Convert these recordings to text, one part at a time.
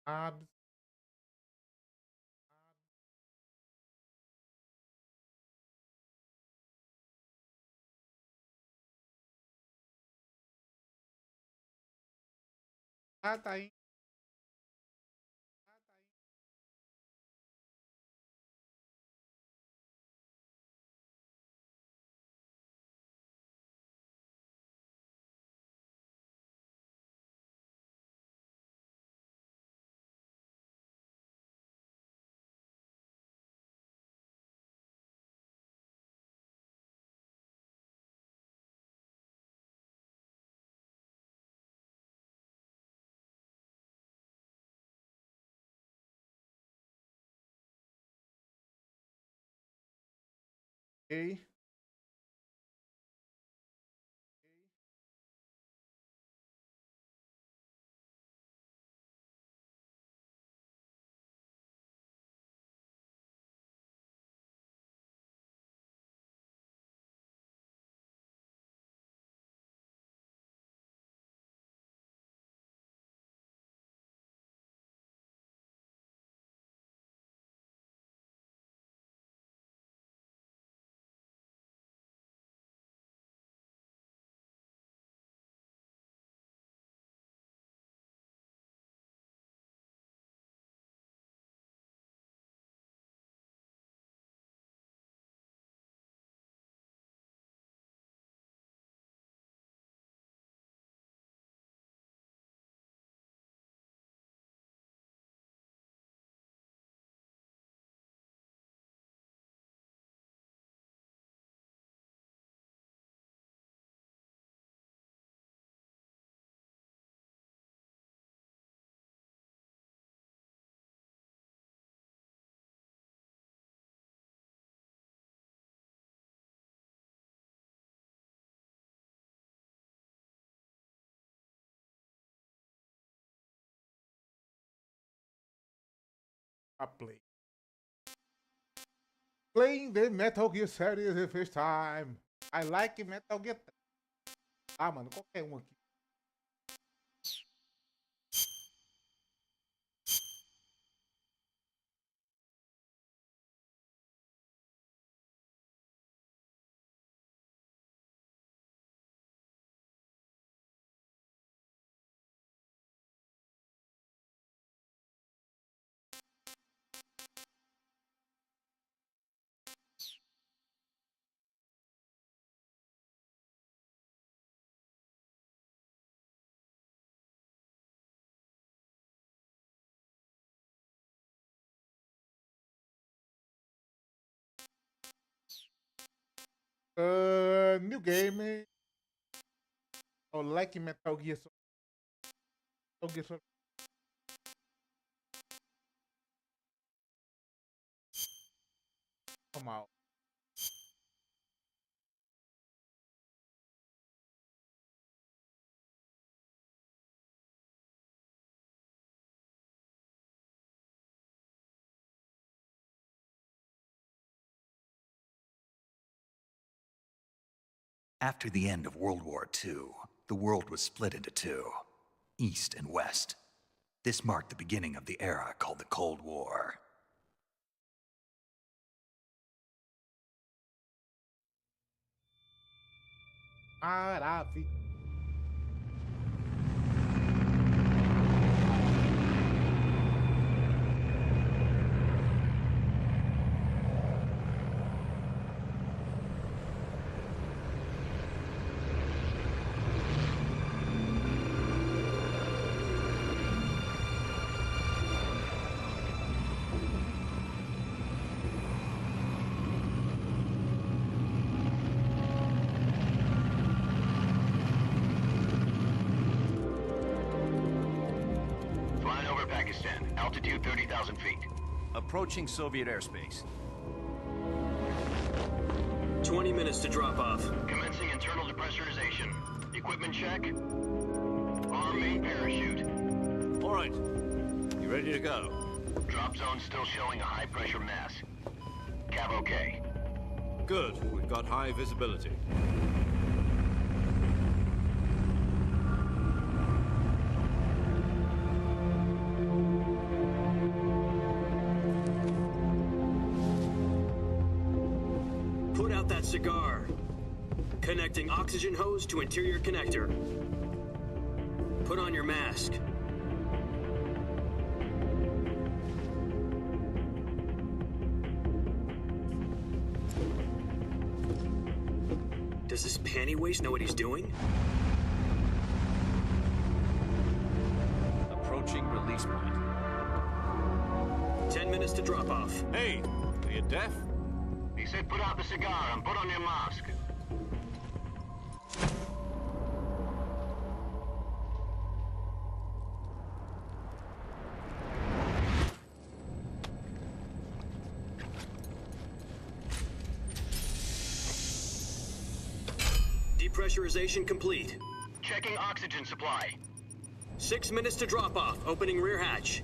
Abs. Ah, tá aí. Ok. A play. Playing the Metal Gear series the first time. I like Metal Gear. Ah, mano, qualquer um aqui. New game. I like Metal Gear. Metal Gear. Come out. After the end of World War II, the world was split into two, East and West. This marked the beginning of the era called the Cold War. Maravilha. Flying over Pakistan, altitude 30,000 feet. Approaching Soviet airspace. 20 minutes to drop off. Commencing internal depressurization. Equipment check. Arm main parachute. All right. You ready to go? Drop zone still showing a high pressure mass. Cav okay. Good. We've got high visibility. out that cigar. Connecting oxygen hose to interior connector. Put on your mask. Does this panty waste know what he's doing? Approaching release point. 10 minutes to drop off. Hey, are you deaf? He said put out the cigar and put on your mask. Depressurization complete. Checking oxygen supply. 6 minutes to drop off. Opening rear hatch.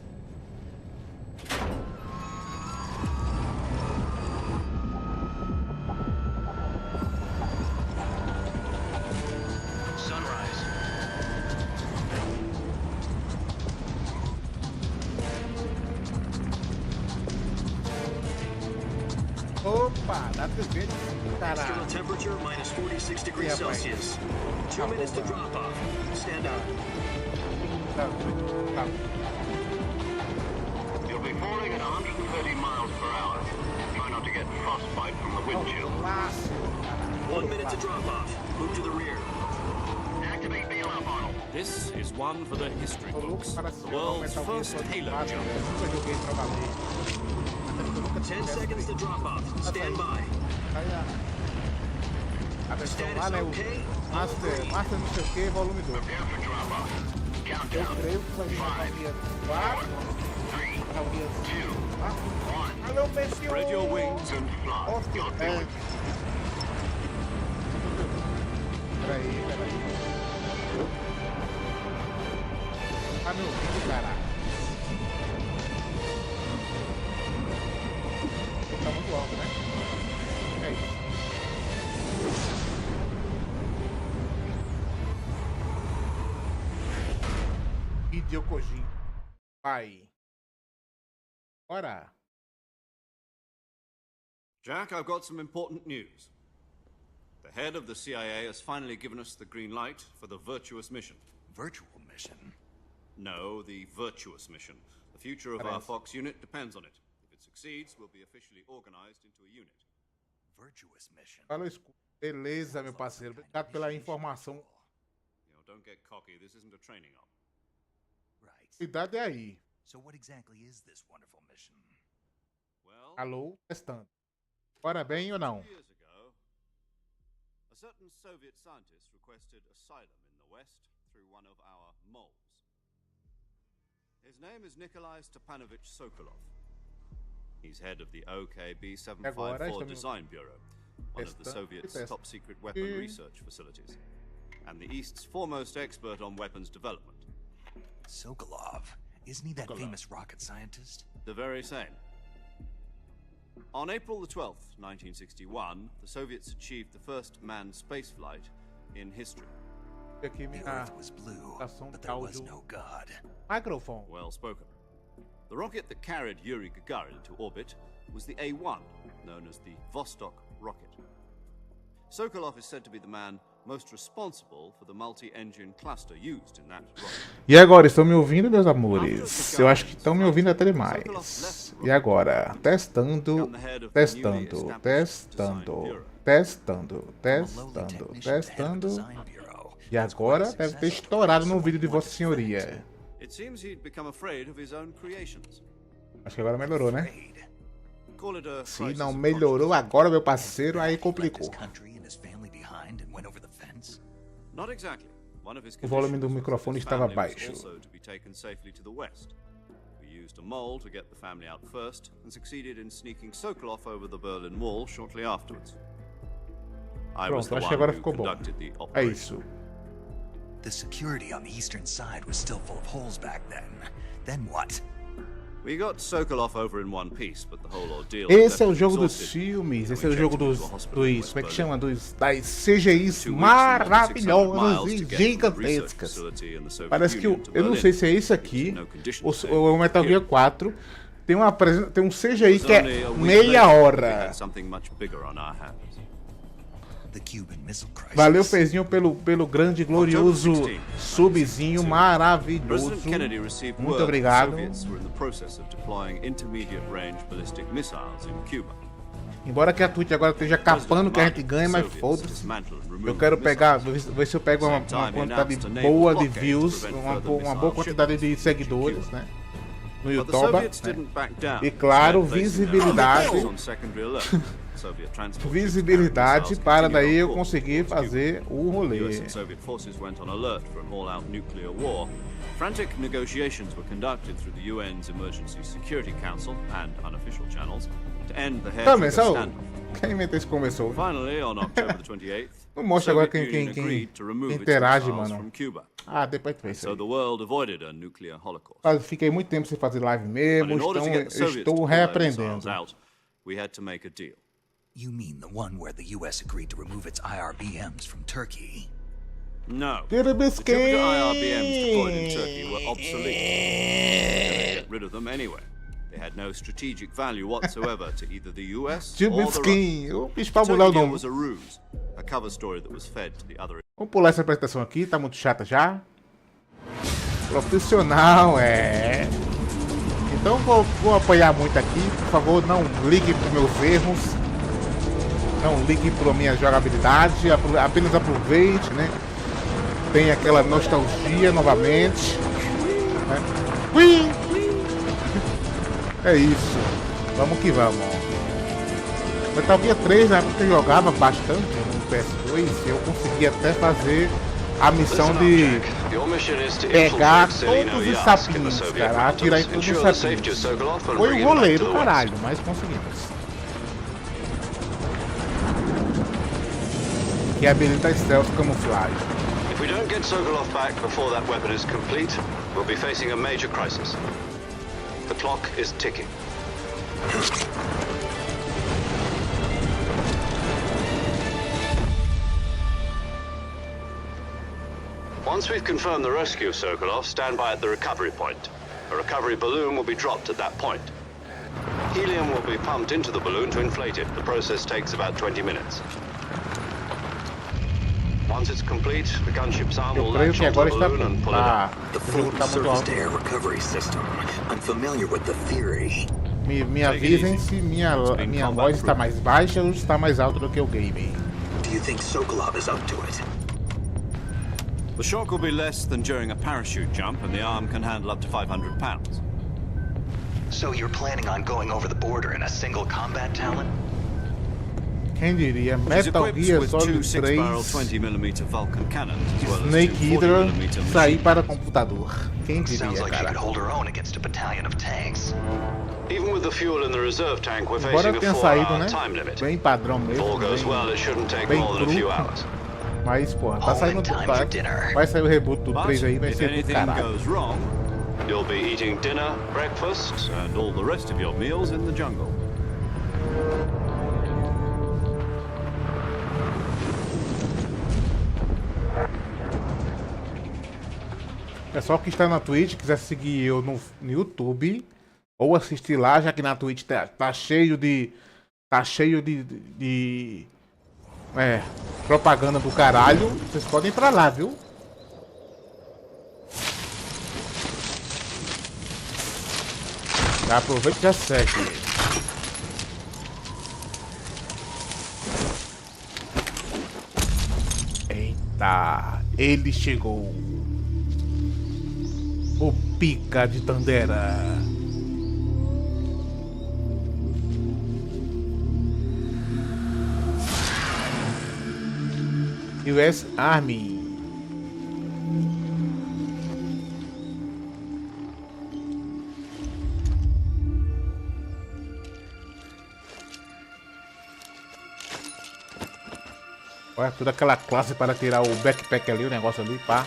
Sunrise. Opa, dá pra ver, Fuel caralho. temperature minus 46 degrees Yeah, boy. Celsius. 2 minutes to drop off. Stand up. Tá. You'll be falling at 130 miles per hour. Try not to get frostbite from the wind chill. Clássico. 1 minute to drop off. Move to the rear. Activate the alarm bottle. This is one for the history Tô louco books. para The world's first Halo jump. Nunca joguei pra valer. Nunca 10 seconds to drop off. Stand by. Aí a versão lá, né? O Master não sei o que, volume 2. Prepare for drop off. Eu Countdown. creio que vai vir a guia 4, 3, a guia 2, 1. Alô, Messi! Spread your wings and fly. You'll do it. Peraí. Tá me ouvindo, caralho? Tá muito alto, né? É isso. Hideo Kojima. Vai. Bora. Jack, I've got some important news. The head of the CIA has finally given us the green light for the virtuous mission. Virtual mission? No, the virtuous mission. The future of our Fox unit depends on it. If it succeeds, we'll be officially organized into a unit. Virtuous mission? Fala escuro. Beleza, meu parceiro. Obrigado pela informação. You know, don't get cocky. This isn't a training op. Right. Cuidado é aí. So what exactly is this wonderful mission? Well, Alô, testando. Bora bem ou não? 2 years ago, a certain Soviet scientist requested asylum in the West through one of our moles. His name is Nikolai Stepanovich Sokolov. He's head of the OKB 754 Design Bureau, one of the Soviets' top-secret weapon research facilities, and the East's foremost expert on weapons development. Sokolov? Isn't he that famous rocket scientist? The very same. On April the 12th, 1961, the Soviets achieved the first manned spaceflight in history. Aqui The minha Earth was blue, estação but de there was áudio. no God. Microfone. Well spoken. The rocket that carried Yuri Gagarin into orbit was the A-1, known as the Vostok rocket. Sokolov is said to be the man most responsible for the multi-engine cluster used in that rocket. E agora, estão me ouvindo, meus amores? Eu acho que estão me ouvindo até demais. E agora? Testando. E agora deve ter estourado no vídeo de Vossa Senhoria. It seems he'd become afraid of his own creations. Acho que agora melhorou, né? Call it a Se crisis não of melhorou agora, meu parceiro, aí complicou. Country and his family behind and went over the fence. Not exactly. One of his O volume do conditions was microfone his estava family was baixo. also to be taken safely to the west. We used a mole to get the family out first and succeeded in sneaking Sokolov over the Berlin Wall shortly afterwards. I was Pronto, the acho que one agora who ficou bom. conducted the É operation. isso. The security on the eastern side was still full of holes back then. Then what? We got Sokolov over in one piece, but the whole ordeal Esse é o left jogo him dos exhausted. filmes, And esse é we o jogo checked him dos, into a hospital in das West como é que Berlin. chama? Das CGIs 2 weeks and maravilhosas 600 e miles to get from the research gigantescas. facility in the Soviet Parece que Union to eu não Berlin. sei se é isso aqui, No conditions ou they o Metal Gear appeared. 4, tem um CGI It was que é only a week meia later we hora. had something much bigger on our hands. The Cuban Missile Crisis. Valeu, Fezinho, pelo grande, glorioso subzinho maravilhoso. President Kennedy received Muito word obrigado. that the Soviets were in the process of deploying intermediate-range ballistic missiles in Cuba. Embora que a Twitch agora esteja capando o que a gente ganha, mas foda-se. Eu quero pegar, ver se eu pego uma quantidade boa de views, uma boa quantidade de seguidores, né? No YouTube, né? E claro, visibilidade. Visibilidade para daí eu conseguir fazer o rolê. Frantic negotiations were conducted through the UN's Emergency Security Council and unofficial channels to end the hair-trigger standoff. Quem inventa isso começou? Finally, on October the 28th, Não mostra agora Soviet quem Union agreed to remove its interage, missiles mano. from Cuba. Ah, depois tu vê isso So aí. the world avoided a nuclear holocaust. Fiquei muito tempo sem fazer live But mesmo, in order to get the Soviets to estou pull their missiles reaprendendo. out, we had to make a deal. You mean the one where the US agreed to remove its IRBMs from Turkey? No. Get a The biscuit. Jupiter IRBMs deployed in Turkey were obsolete. We had to get rid of them anyway. They had no strategic value whatsoever to either the US or the Russians. Jubiskin. O bicho The pra mudar o Turkey deal nome. was a ruse, a cover story that was fed to the other. Vamos pular essa apresentação aqui, tá muito chata já. Profissional, é. Então vou apoiar muito aqui. Por favor, não ligue para meus erros. Não ligue para minha jogabilidade. Apenas aproveite, né? Tem aquela nostalgia novamente. Né? Ui! É isso. Vamos que vamos. Metal Gear 3, na época que eu jogava bastante no PS2, eu conseguia até fazer a missão de pegar todos os sapinhos, cara, atirar em todos os sapinhos. Foi um rolê do caralho, mas conseguimos. Que habilita stealth camuflagem. If we don't get Sokolov back before that weapon is complete, we'll be facing a major crisis. The clock is ticking. Once we've confirmed the rescue of Sokolov, stand by at the recovery point. A recovery balloon will be dropped at that point. Helium will be pumped into the balloon to inflate it. The process takes about 20 minutes. Once it's complete, the gunship's arm will Eu creio latch que onto agora the está balloon and pull it up. The o jogo floating tá muito alto. surface-to-air recovery system. I'm familiar with the theory. Me avisem se minha voz está mais baixa ou está mais alta do que o game. Do you think Sokolov is up to it? The shock will be less than during a parachute jump, and the arm can handle up to 500 pounds. So you're planning on going over the border in a single combat talent? Quem diria? It's Metal equipped Gear with two Solid 6-barrel 3 20mm Vulcan cannons, as well as Snake two Eater 40mm sair machine para guns. computador. Quem Sounds diria, like she cara? could hold her own against a battalion of tanks. Even with the fuel in the reserve tank, we're Embora facing a tenha saído, 4-hour né? time limit. Bem padrão If all mesmo. goes well, it shouldn't take bem more than a few cru. hours. Mas, porra, tá saindo Time vai, for dinner. vai sair o reboot do But 3 aí, vai if ser do anything caralho. goes wrong, You'll be eating dinner, breakfast, and all the rest of your meals in the jungle. Pessoal que está na Twitch, quiser seguir eu no YouTube ou assistir lá, já que na Twitch tá cheio de propaganda do caralho, vocês podem ir pra lá, viu? Já aproveita e já segue. Eita, ele chegou. O pica de Tandera. US Army. Olha toda aquela classe para tirar o backpack ali, o negócio ali, pá.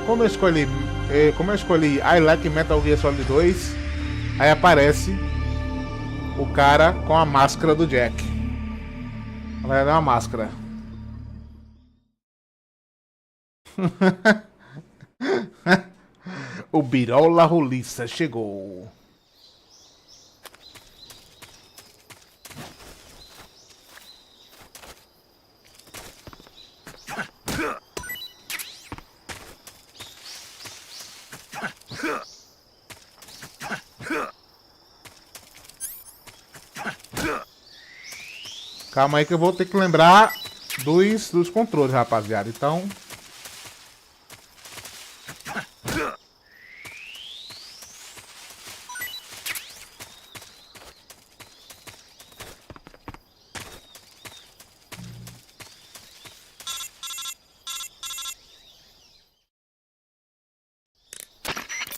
Como eu escolhi I Like Metal Gear Solid 2, aí aparece o cara com a máscara do Jack. Vai dar uma máscara. O Birola Roliça chegou. Calma aí que eu vou ter que lembrar dos controles, rapaziada. Então...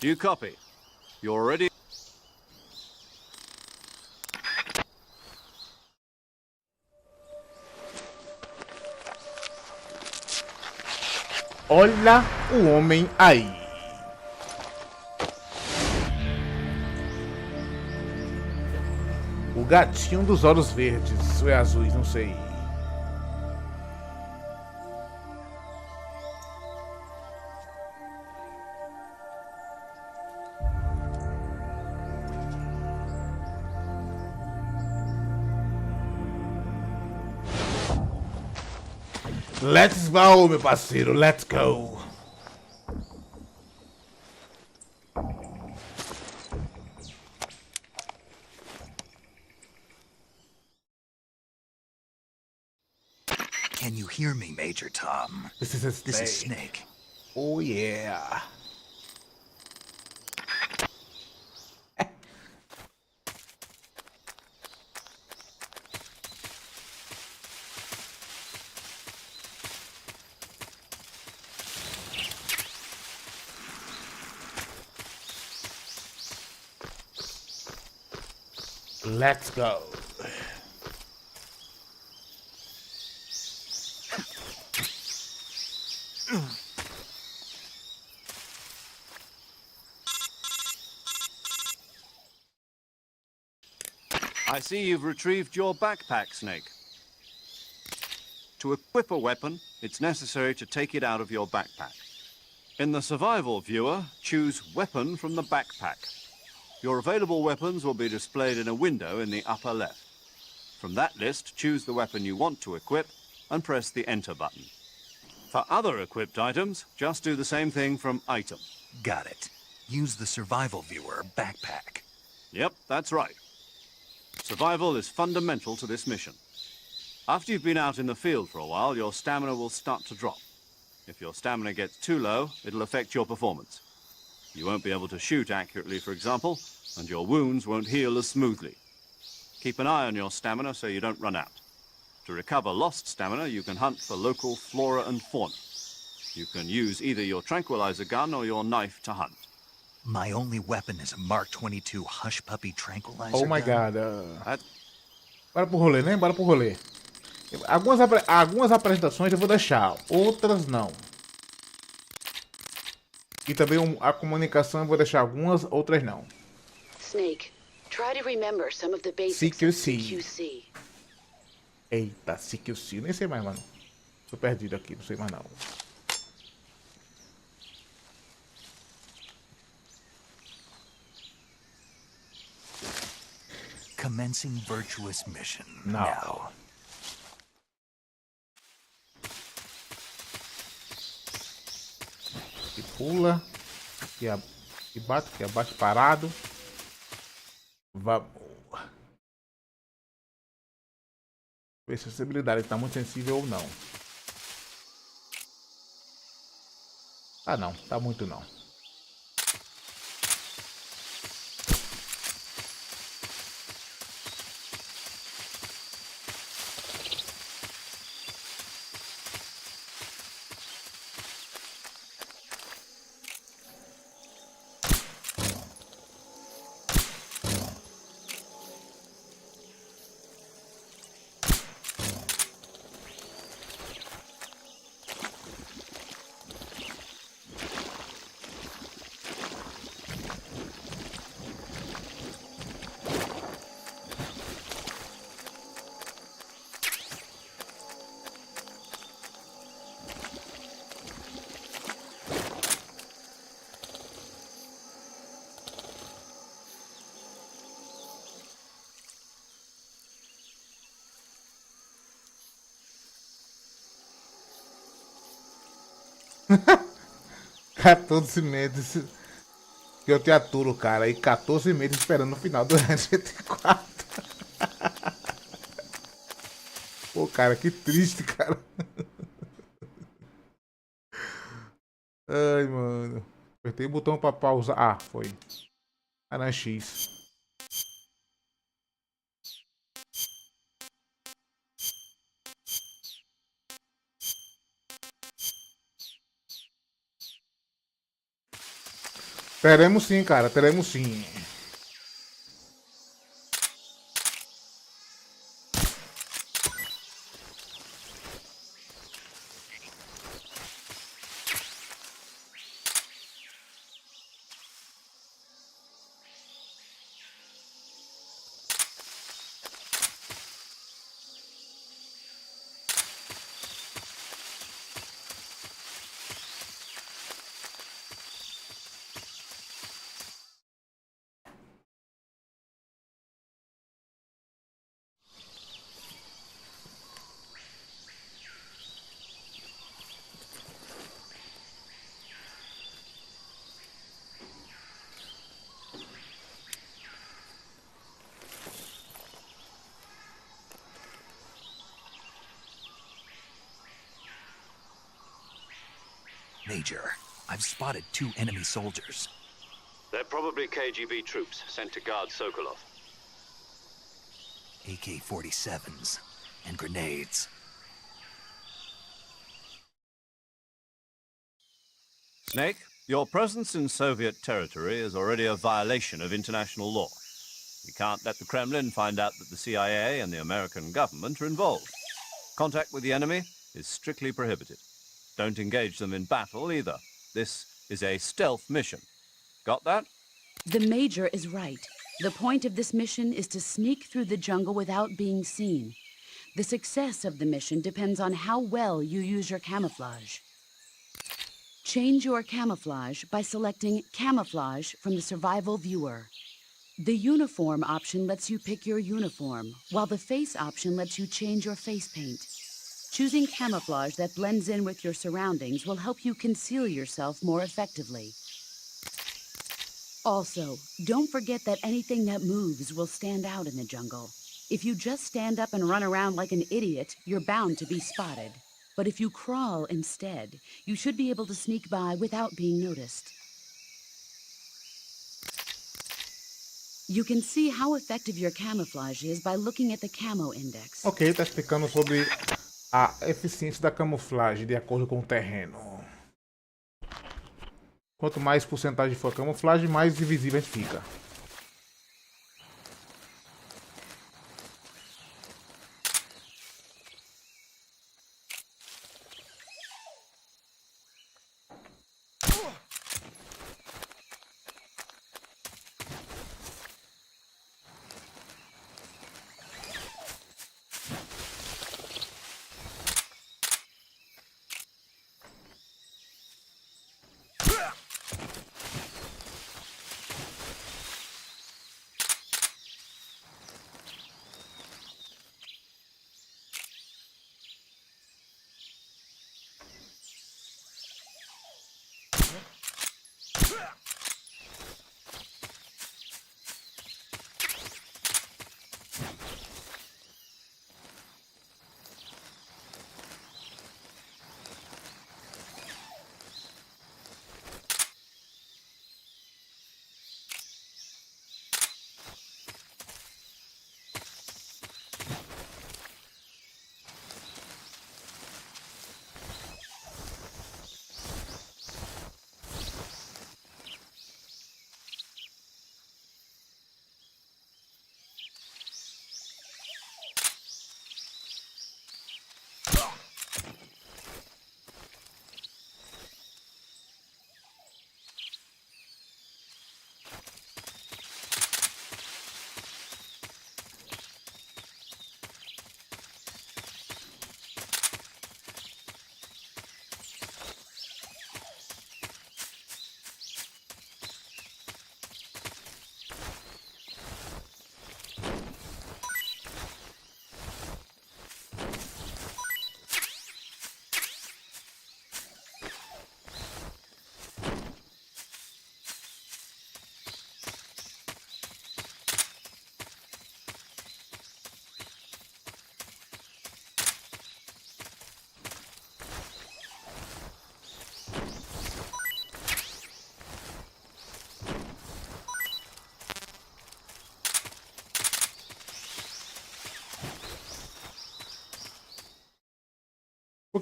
Do you copy? You're ready? Olha o homem aí. O gatinho dos olhos verdes, ou é azuis, não sei. Let's go, meu parceiro, let's go. Can you hear me, Major Tom? This is Snake. Oh yeah. Let's go. I see you've retrieved your backpack, Snake. To equip a weapon, it's necessary to take it out of your backpack. In the survival viewer, choose Weapon from the backpack. Your available weapons will be displayed in a window in the upper left. From that list, choose the weapon you want to equip and press the Enter button. For other equipped items, just do the same thing from Item. Got it. Use the survival viewer backpack. Yep, that's right. Survival is fundamental to this mission. After you've been out in the field for a while, your stamina will start to drop. If your stamina gets too low, it'll affect your performance. You won't be able to shoot accurately, for example, and your wounds won't heal as smoothly. Keep an eye on your stamina so you don't run out. To recover lost stamina, you can hunt for local flora and fauna. You can use either your tranquilizer gun or your knife to hunt. My only weapon is a Mark 22 Hush Puppy tranquilizer Oh my gun. god. Bora pro rolê, né? Bora pro rolê. Algumas apresentações eu vou deixar, outras não. E também a comunicação eu vou deixar algumas, outras não. Snake, try to remember some of the basics CQC. of CQC. Eita, CQC, nem sei mais, mano. Tô perdido aqui, não sei mais não. Commencing virtuous mission. Now. Que pula, que bate, que abate parado. Vamos. Ver se a sensibilidade está muito sensível ou não. Ah não, tá muito não. 14 meses que eu te aturo, cara. E 14 meses esperando o final do GT4. Pô, cara, que triste, cara. Ai, mano. Apertei o botão pra pausar. Ah, foi. Ah, não é X. Teremos sim, cara. Teremos sim. Major, I've spotted 2 enemy soldiers. They're probably KGB troops sent to guard Sokolov. AK-47s and grenades. Snake, your presence in Soviet territory is already a violation of international law. We can't let the Kremlin find out that the CIA and the American government are involved. Contact with the enemy is strictly prohibited. Don't engage them in battle either. This is a stealth mission. Got that? The Major is right. The point of this mission is to sneak through the jungle without being seen. The success of the mission depends on how well you use your camouflage. Change your camouflage by selecting Camouflage from the Survival Viewer. The Uniform option lets you pick your uniform, while the Face option lets you change your face paint. Choosing camouflage that blends in with your surroundings will help you conceal yourself more effectively. Also, don't forget that anything that moves will stand out in the jungle. If you just stand up and run around like an idiot, you're bound to be spotted. But if you crawl instead, you should be able to sneak by without being noticed. You can see how effective your camouflage is by looking at the camo index. Ok, tá explicando sobre a eficiência da camuflagem de acordo com o terreno. Quanto mais porcentagem for a camuflagem, mais invisível a gente fica.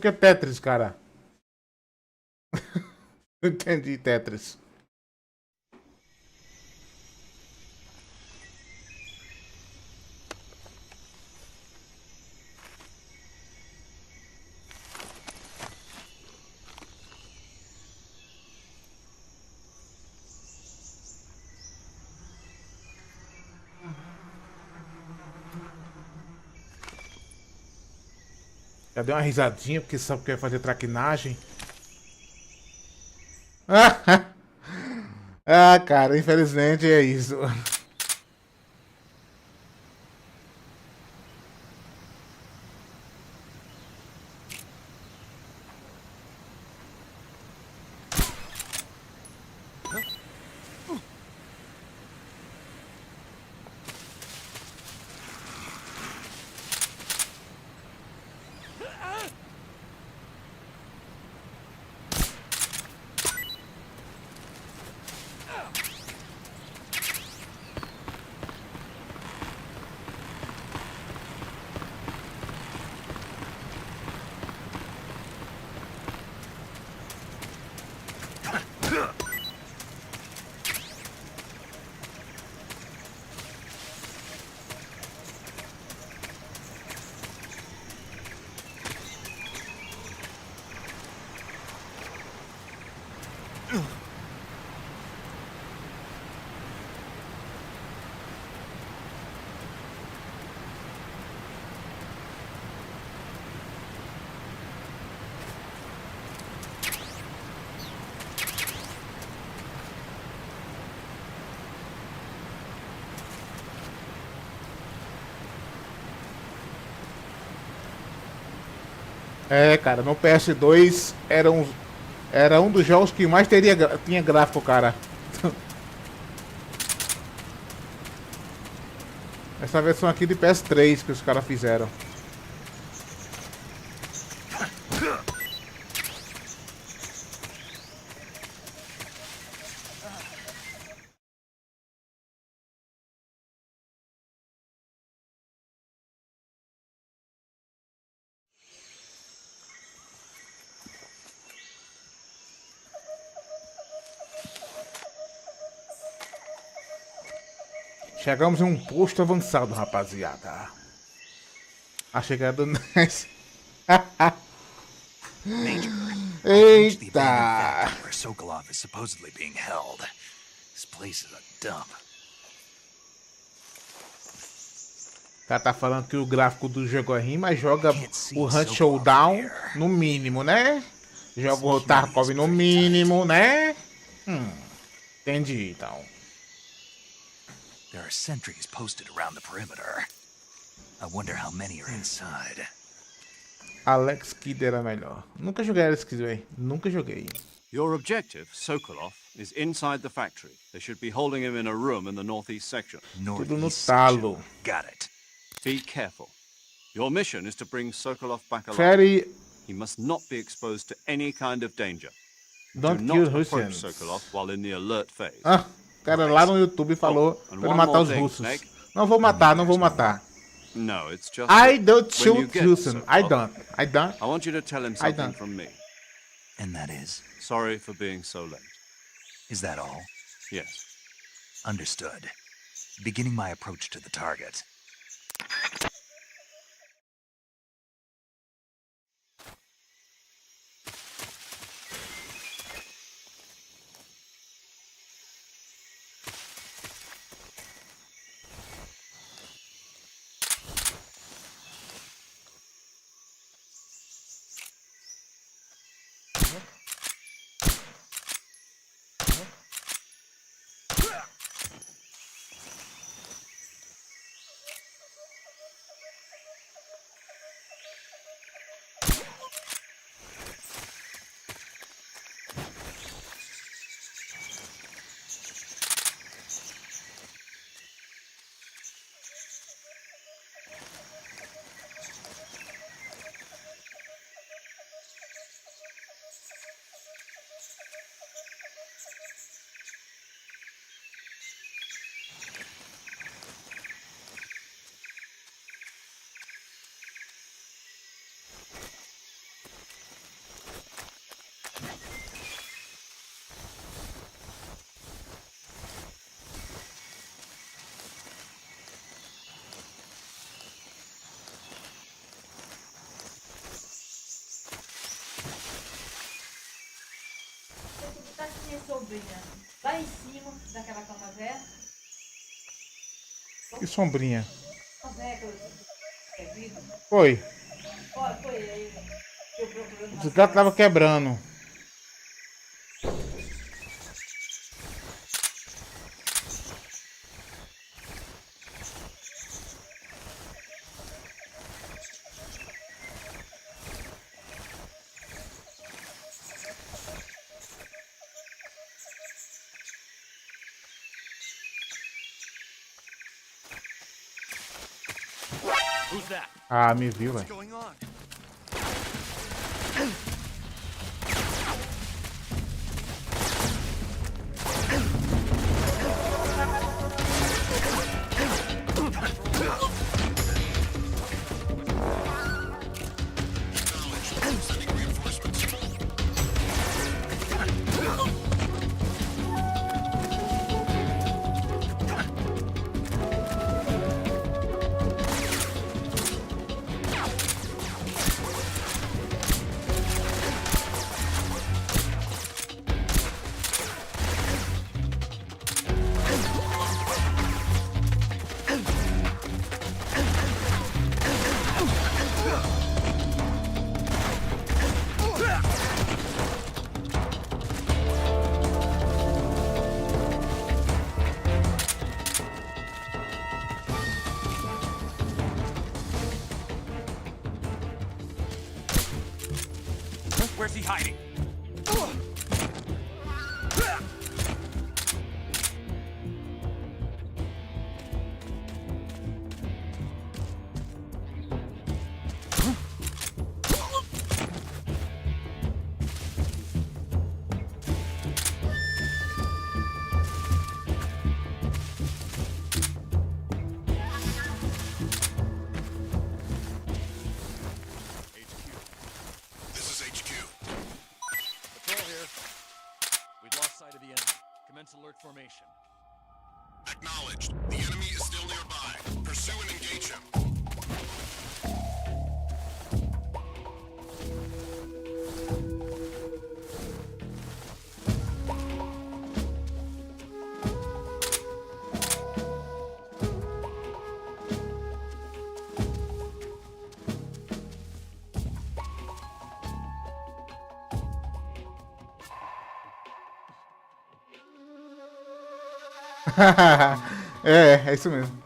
que Tetris, cara? Não entendi Tetris. Já deu uma risadinha porque sabe que vai fazer traquinagem. Ah, cara, infelizmente é isso. É, cara, no PS2 era um dos jogos que mais tinha gráfico, cara. Essa versão aqui de PS3 que os caras fizeram. Chegamos em um posto avançado, rapaziada. A chegada do NES. Major, Eita! where Sokolov is supposedly being held. This place is a dump. O cara tá falando que o gráfico do jogo é ruim, mas joga o Hunt Showdown no mínimo, né? Joga o Tarkov no mínimo, né? Entendi, então. There are sentries posted around the perimeter. I wonder how many are inside. Alex Kidd era melhor. Nunca joguei Alex Kidd, velho. Nunca joguei. Your objective, Sokolov, is inside the factory. They should be holding him in a room in the northeast section. Tudo no Northeast talo. section. Got it. Be careful. Your mission is to bring Sokolov back alive. Fairy, He must not be exposed to any kind of danger. don't Do kill not approach Russians. Sokolov while in the alert phase. Ah, o cara lá no YouTube falou pra ele matar os russos. Não vou matar, não vou matar. No, it's just I that don't when you shoot get Russian. I Sokolov, don't. I want you to tell him I something don't. from me. And that is? Sorry for being so late. Is that all? Yes. Understood. Beginning my approach to the target. tá com minha sobrinha lá em cima daquela cama velha. Que sombrinha? A velha que eu vi. Foi. Olha, foi ele. Eu procurando. Os gatos estavam quebrando. Ah, me viu, velho. Going on? Where's he hiding? This is HQ. Patrol here. We've lost sight of the enemy. Commence alert formation. Acknowledged. The enemy is still nearby. Pursue and engage him. É isso mesmo.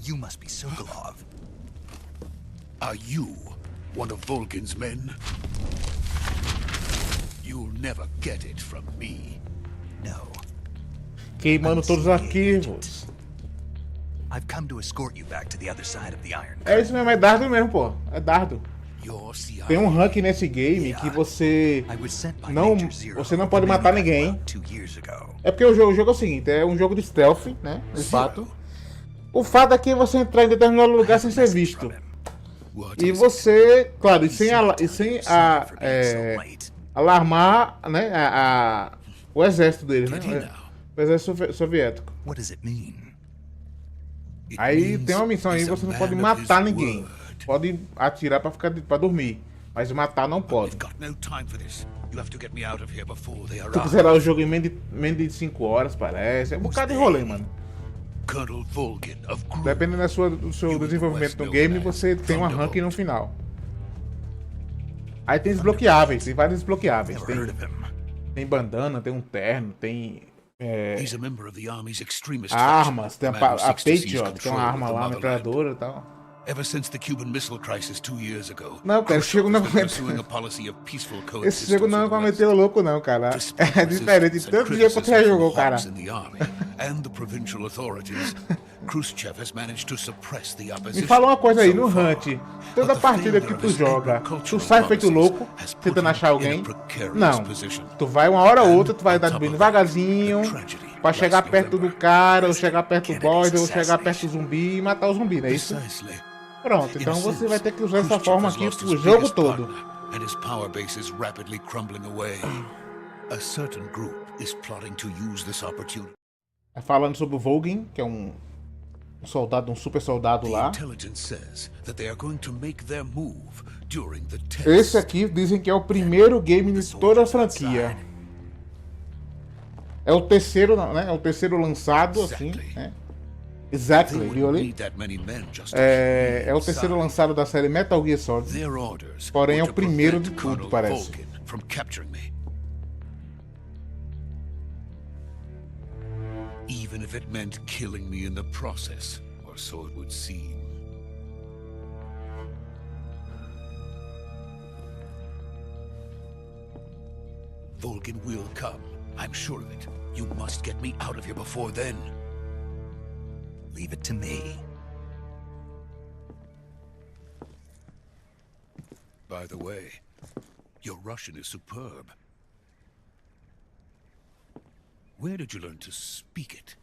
You must be Sokolov. Are you one of Volgin's men? You'll never get it from me. No. Queimando todos os arquivos. I've come to escort you back to the other side of the Iron É isso mesmo, é dardo mesmo, pô. É dardo. Your CIA. Tem um rank nesse game que você I was sent by não, Major Zero, você não pode matar ninguém. about 2 years ago. É porque o jogo é o seguinte, é um jogo de stealth, né? De fato. O fato é que você entrar em determinado lugar sem ser visto. What E is você, claro, e sem alarmar, né, o exército deles, né? O exército soviético. What does it mean? it? Aí means tem uma missão aí, he's a você não pode man of matar his ninguém. word. Pode atirar pra dormir, mas matar não pode. We've got no time for this. You have to get me out of here before they Tem que arrive. zerar o jogo em menos de 5 horas, parece. É um bocado de rolê, mano. Colonel Volgin of Gru. Dependendo do seu desenvolvimento no game, você tem uma rank no final. Aí tem desbloqueáveis, tem vários desbloqueáveis. Never heard of him. Tem bandana, tem um terno, tem He's a member of the army's extremist armas, tem faction, a the man who seeks to seize Patriot, tem uma control arma of the lá, uma motherland. metralhadora e tal. Ever since the Cuban Missile Crisis 2 years ago, Não, cara, esse jogo Khrushchev não has been vai pursuing a policy of peaceful Esse coexistence jogo não with vai the West. meter o louco não, cara. Despite É diferente de resistance and tanto dia que você já criticism jogou, from cara. hawks in the army and the provincial authorities, Khrushchev has managed to suppress the Me opposition. fala uma coisa aí, so no far. Hunt, But toda the partida failure que of tu his joga, agricultural tu sai feito policies louco, has put tentando him achar in a alguém. precarious Não, position. tu vai uma hora ou outra, tu vai And dar on top bem of devagarzinho, that, a tragedy pra chegar last perto do November. cara, ou chegar perto do boss, ou Kennedy's chegar perto do zumbi e matar o zumbi, não é isso? Precisely. Pronto, In então a você sense, vai ter que usar essa Khrushchev forma has aqui lost pro his jogo biggest todo. partner, and his power base is rapidly crumbling away. A certain group is plotting to use this opportunity. É falando sobre o Volgin, que é um soldado, um super soldado The lá. intelligence says that they are going to make their move during the test. Esse aqui dizem que é o primeiro game de toda a franquia. É o terceiro, né? É o terceiro lançado, assim, né? Exactly, They viu wouldn't ali? need that many men just to É o keep terceiro inside. lançado da série Metal Gear Solid. Their orders Porém, é were o to primeiro prevent de tudo, Colonel parece. Volgin from capturing me. Even if it meant killing me in the process, or so it would seem. Volgin will come. I'm sure of it. You must get me out of here before then. Leave it to me. By the way, your Russian is superb. Where did you learn to speak it?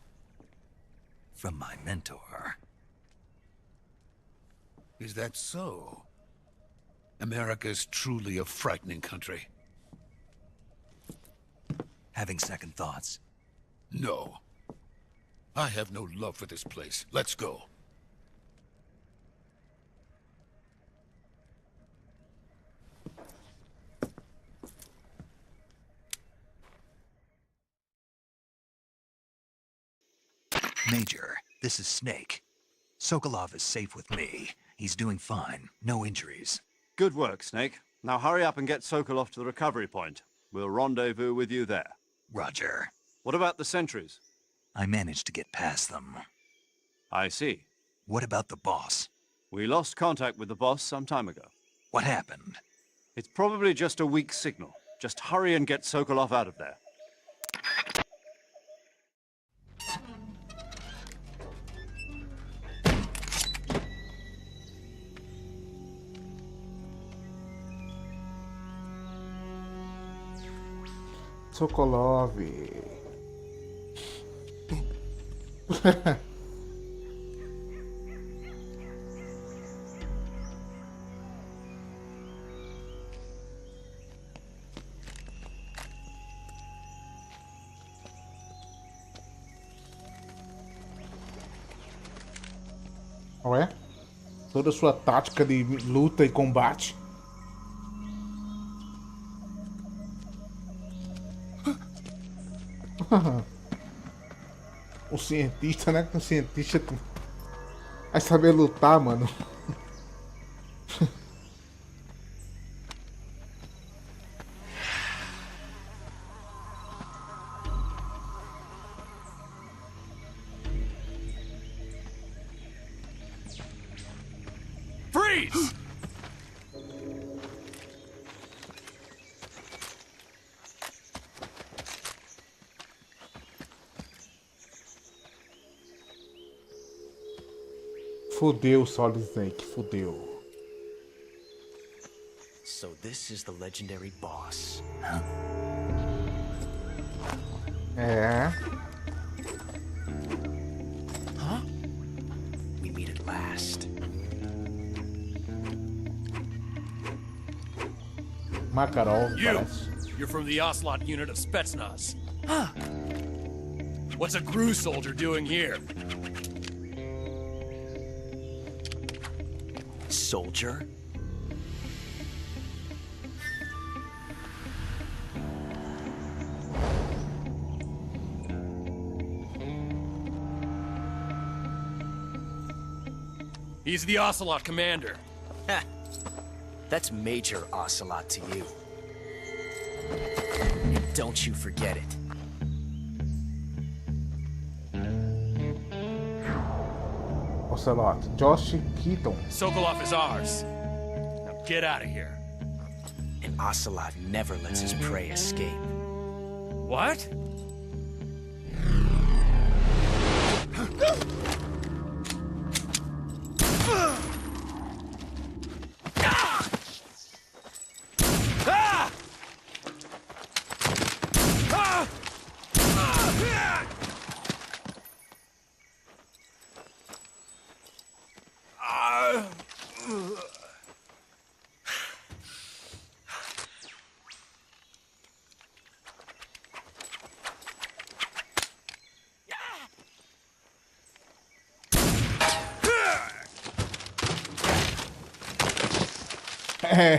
From my mentor. Is that so? America's truly a frightening country. Having second thoughts. No. I have no love for this place. Let's go. Major, this is Snake. Sokolov is safe with me. He's doing fine. No injuries. Good work, Snake. Now hurry up and get Sokolov to the recovery point. We'll rendezvous with you there. Roger. What about the sentries? I managed to get past them. I see. What about the boss? We lost contact with the boss some time ago. What happened? It's probably just a weak signal. Just hurry and get Sokolov out of there. Sokolov. Ué? Toda a sua tática de luta e combate. O cientista, né? O cientista vai saber lutar, mano. Please. Fudeu, Solid Snake, fudeu. So this is the legendary boss. É. Huh? We meet at last. Makarov, You! parece. You're from the Ocelot unit of Spetsnaz. Huh. What's a GRU soldier doing here? Soldier? He's the Ocelot commander. Ha! That's Major Ocelot to you. Don't you forget it. Ocelot, Josh Keaton. Sokolov is ours. Now get out of here. And Ocelot never lets his prey escape. What?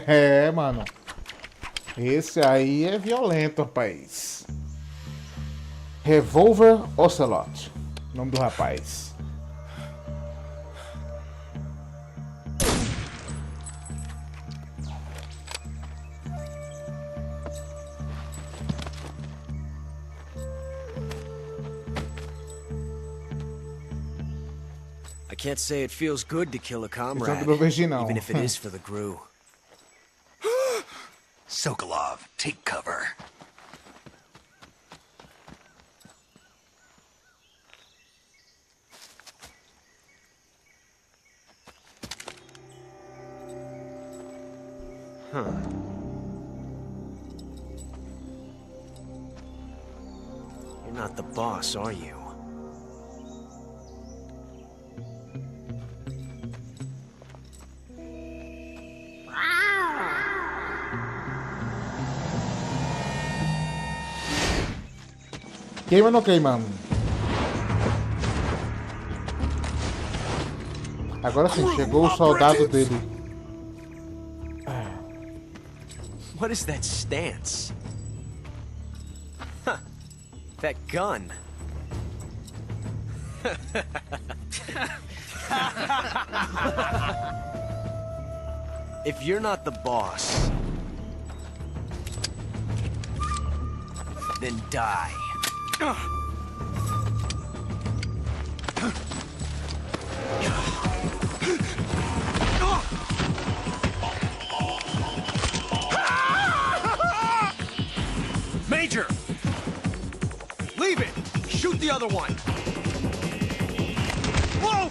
É, mano. Esse aí é violento, rapaz. Revolver Ocelot. Nome do rapaz. I can't say it feels good to kill a comrade, do original. even if it is for the GRU. Sokolov, take cover. Huh. You're not the boss, are you? Queima ou não queima? Agora sim, chegou o soldado dele. What is that stance? Huh. That gun. If you're not the boss, then die. Major! Leave it! Shoot the other one! Whoa!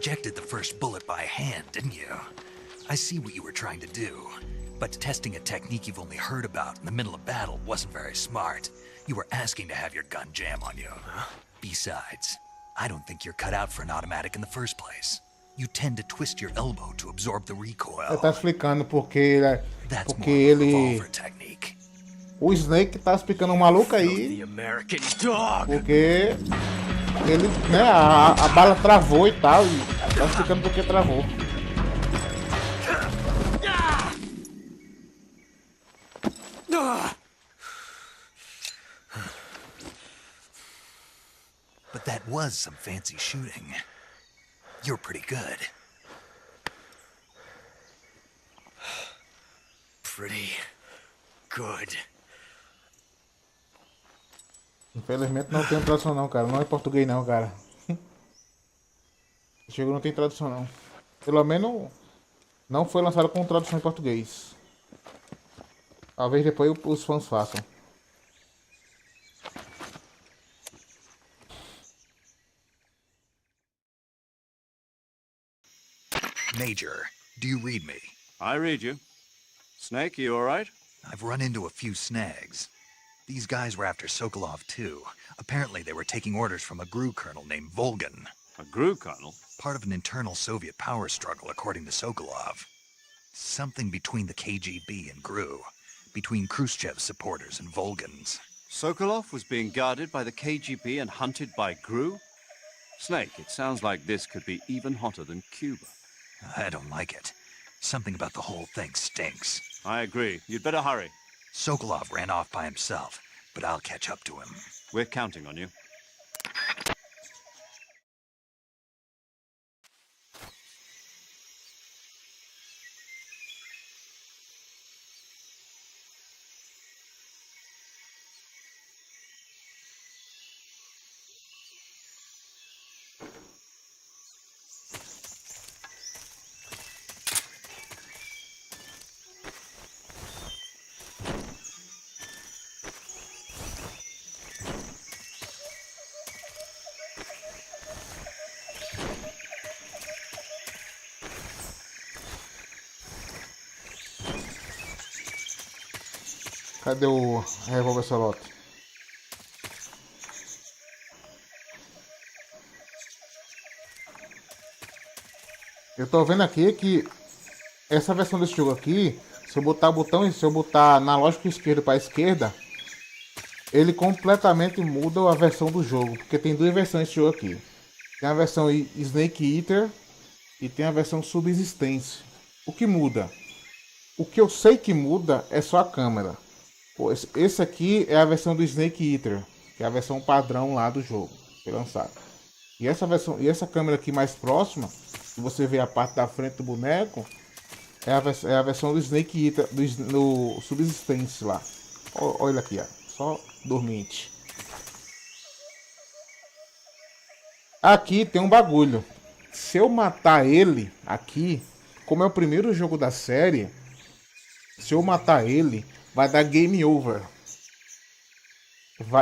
ejected the first bullet by hand, didn't you? I see what you were trying to do, but testing a technique you've only heard about in the middle of battle wasn't very smart. You were asking to have your gun jam on you. Besides, I don't think you're cut out for an automatic in the first place. You tend to twist your elbow to absorb the recoil. Ele tá explicando porque ele That's porque more of a ele revolver technique. o Snake tá explicando um maluco aí The American dog. porque ele, né, a bala travou e tal e tá explicando porque travou. But that was some fancy shooting. You're pretty good. Pretty good. Infelizmente não tem tradução não, cara. Não é português não, cara. Chegou, não tem tradução não. Pelo menos não foi lançado com tradução em português. Talvez depois os fãs façam. Major, do you read me? I read you. Snake, you all right? I've run into a few snags. These guys were after Sokolov too. Apparently they were taking orders from a GRU colonel named Volgan. A GRU colonel? Part of an internal Soviet power struggle, according to Sokolov. Something between the KGB and GRU. Between Khrushchev's supporters and Volgan's. Sokolov was being guarded by the KGB and hunted by GRU? Snake, it sounds like this could be even hotter than Cuba. I don't like it. Something about the whole thing stinks. I agree. You'd better hurry. Sokolov ran off by himself, but I'll catch up to him. We're counting on you. Cadê o revólver solote? Eu tô vendo aqui que essa versão desse jogo aqui, se eu botar o botão, se eu botar analógico esquerdo para esquerda, ele completamente muda a versão do jogo, porque tem duas versões desse jogo aqui. Tem a versão Snake Eater e tem a versão Subsistência. O que muda? O que eu sei que muda é só a câmera. Esse aqui é a versão do Snake Eater, que é a versão padrão lá do jogo, que foi lançado. E essa versão, e essa câmera aqui mais próxima, que você vê a parte da frente do boneco, é a versão do Snake Eater, do Subsistência lá. Olha aqui, ó, só dormente. Aqui tem um bagulho. Se eu matar ele aqui, como é o primeiro jogo da série, se eu matar ele, vai dar game over.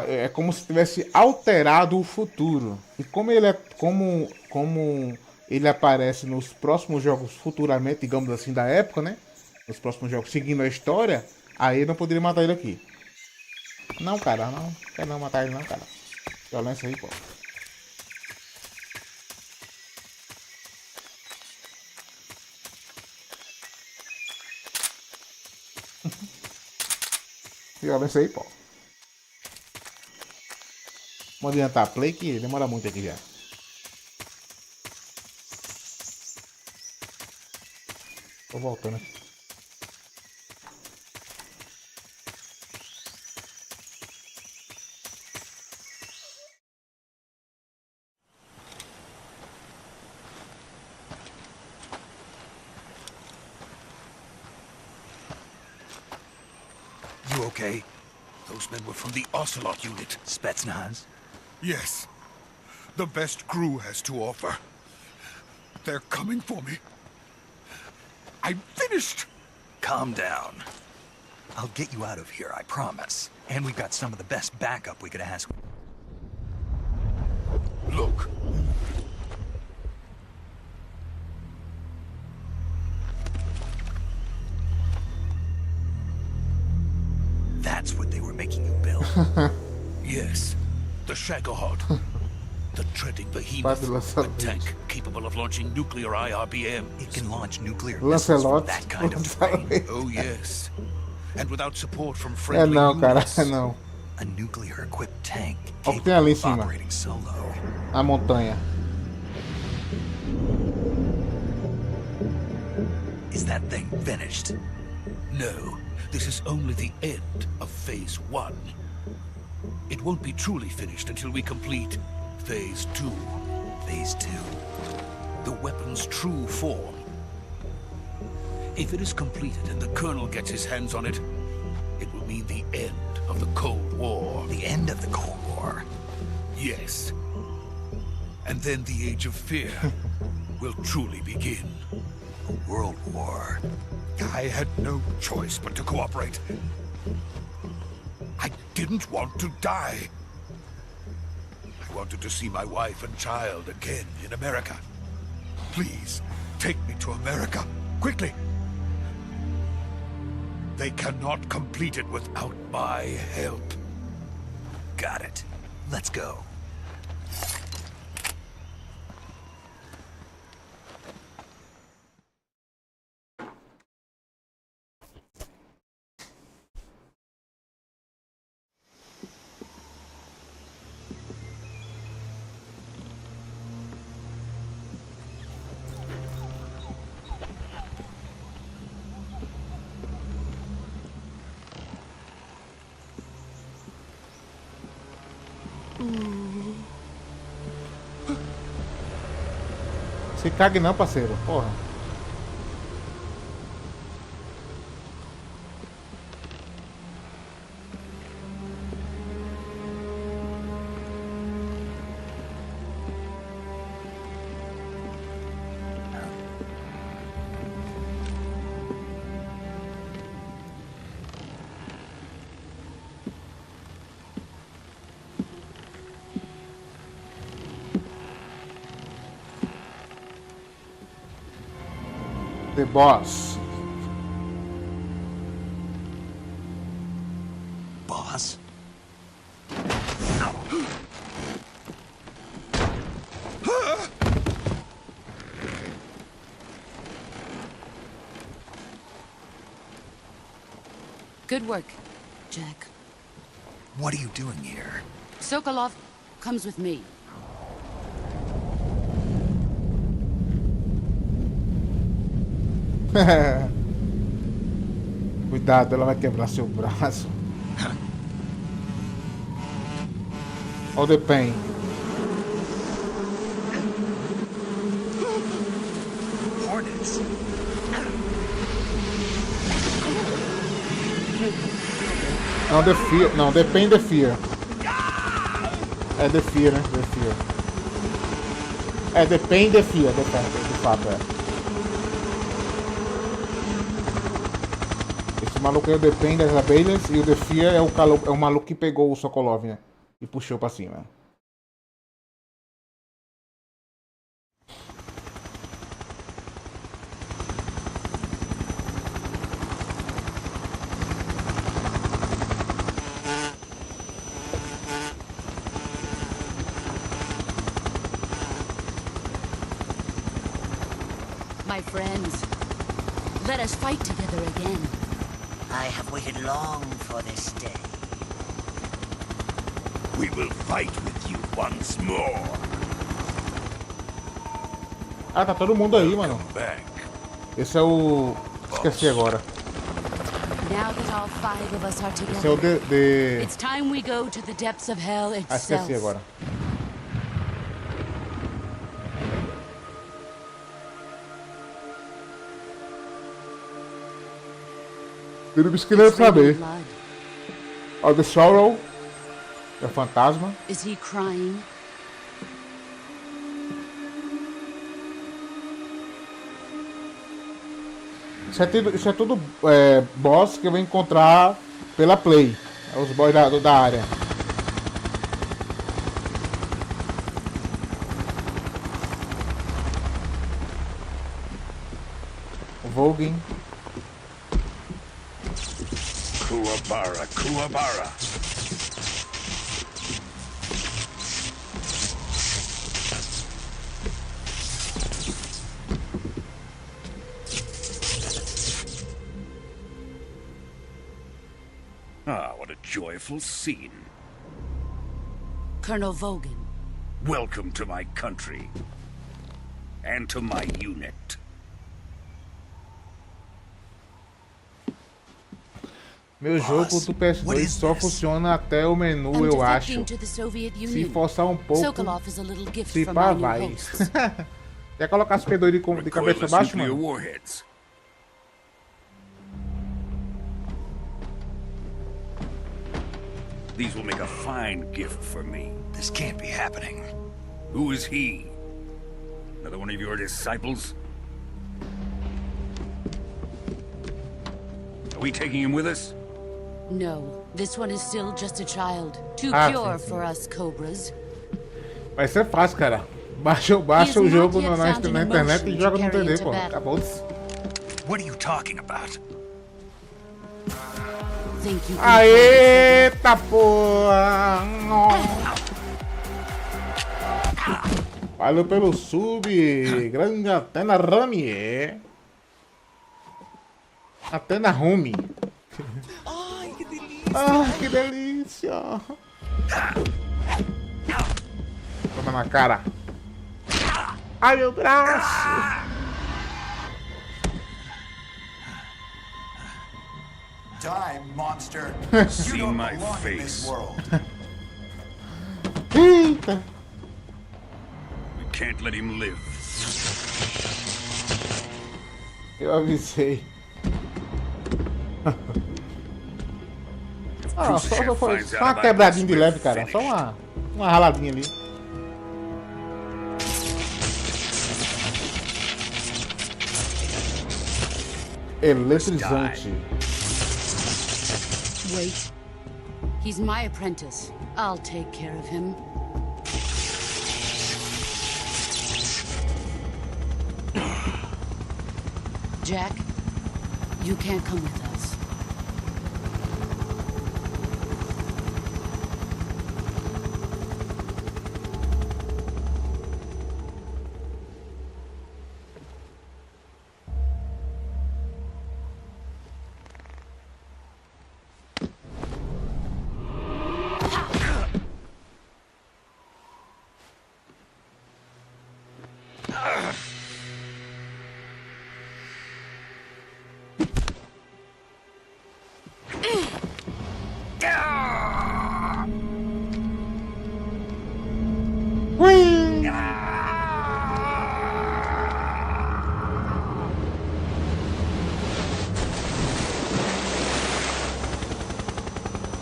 É como se tivesse alterado o futuro. E como ele é, como ele aparece nos próximos jogos futuramente, digamos assim, da época, né? Nos próximos jogos, seguindo a história, aí eu não poderia matar ele aqui. Não, cara, não quero não matar ele não, cara. Violência aí, pô. Violência aí, pô. Vamos adiantar a play que demora muito aqui já. Tô voltando aqui. You okay? Those men were from the Ocelot unit. Spetsnaz? Yes. The best crew has to offer. They're coming for me. I'm finished! Calm down. I'll get you out of here, I promise. And we've got some of the best backup we could ask. Look. That's what they were making you build. Yes, the Shagohod. The treading behemoth. A tank capable of launching nuclear IRBM. It can launch nuclear missiles from that kind of terrain. Oh yes. And without support from friendly units. Não. A nuclear-equipped tank Olha o que tem ali em capable of cima. operating solo. A montanha. Is that thing finished? No, this is only the end of Phase 1. It won't be truly finished until we complete Phase 2. Phase 2. The weapon's true form. If it is completed and the Colonel gets his hands on it, it will mean the end of the Cold War. The end of the Cold War? Yes. And then the Age of Fear will truly begin. A world war. I had no choice but to cooperate. I didn't want to die. I wanted to see my wife and child again in America. Please, take me to America, quickly. They cannot complete it without my help. Got it. Let's go. Se cague não, parceiro. Porra. The boss. Boss? Good work, Jack. What are you doing here? Sokolov comes with me. Cuidado, ela vai quebrar seu braço. Olha o The Pain. Hornets. Não, The Fear. Não, The Pain, The Fear. É The Fear, né? The Fear. É The Pain, The Fear. The Pain, de fato, é. Esse maluco aí é o The Pain das abelhas e o The Fear é o maluco que pegou o Sokolov, né? E puxou pra cima. My friends, let us fight together again. I have waited long for this day. We will fight with you once more. Ah, tá todo mundo aí, mano. Esse é o... Esqueci agora. Now that all five of us are together, Esse é o it's time we go to the depths of hell Ah, itself. esqueci agora. Ele me queria saber. Ó, The Sorrow. É o fantasma. Is he crying? Isso é tudo boss que eu vou encontrar pela Play. É os boys da área. O Vogue. Kuwabara, Kuwabara. Ah, what a joyful scene. Colonel Vogan. Welcome to my country. And to my unit. Meu jogo do PS2 só funciona até o menu, eu acho. Se forçar um pouco, se pá, vai. Quer colocar esse P2 de cabeça pra baixo, mano? These will make a fine gift for me. This can't be happening. Who is he? Another one of your disciples? Are we taking him with us? No, this one is still just a child. Too pure for us cobras. Vai ser fácil, cara. Baixa o jogo na internet e joga no TV, pô. Acabou. What are you talking about? Aeta, porra! Valeu pelo sub, grande Atena Rami. Atena Rumi. Ai, que delícia! Ai, que delícia! Toma na cara. Ai, meu braço! Die, monster! See my face. Eita! We can't let him live. Eu avisei. Ah, só uma quebradinha de leve, cara. Só uma raladinha ali. Eletrizante. Wait. He's my apprentice. I'll take care of him. Jack, you can't come with us.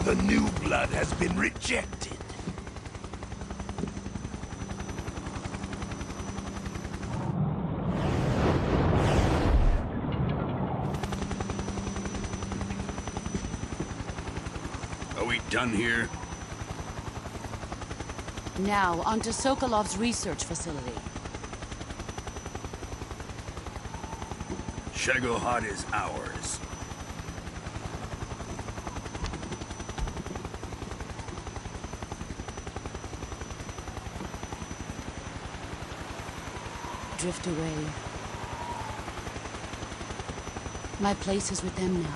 The new blood has been rejected. Are we done here? Now, onto Sokolov's research facility. Shagohod is ours. Drift away. My place is with them now.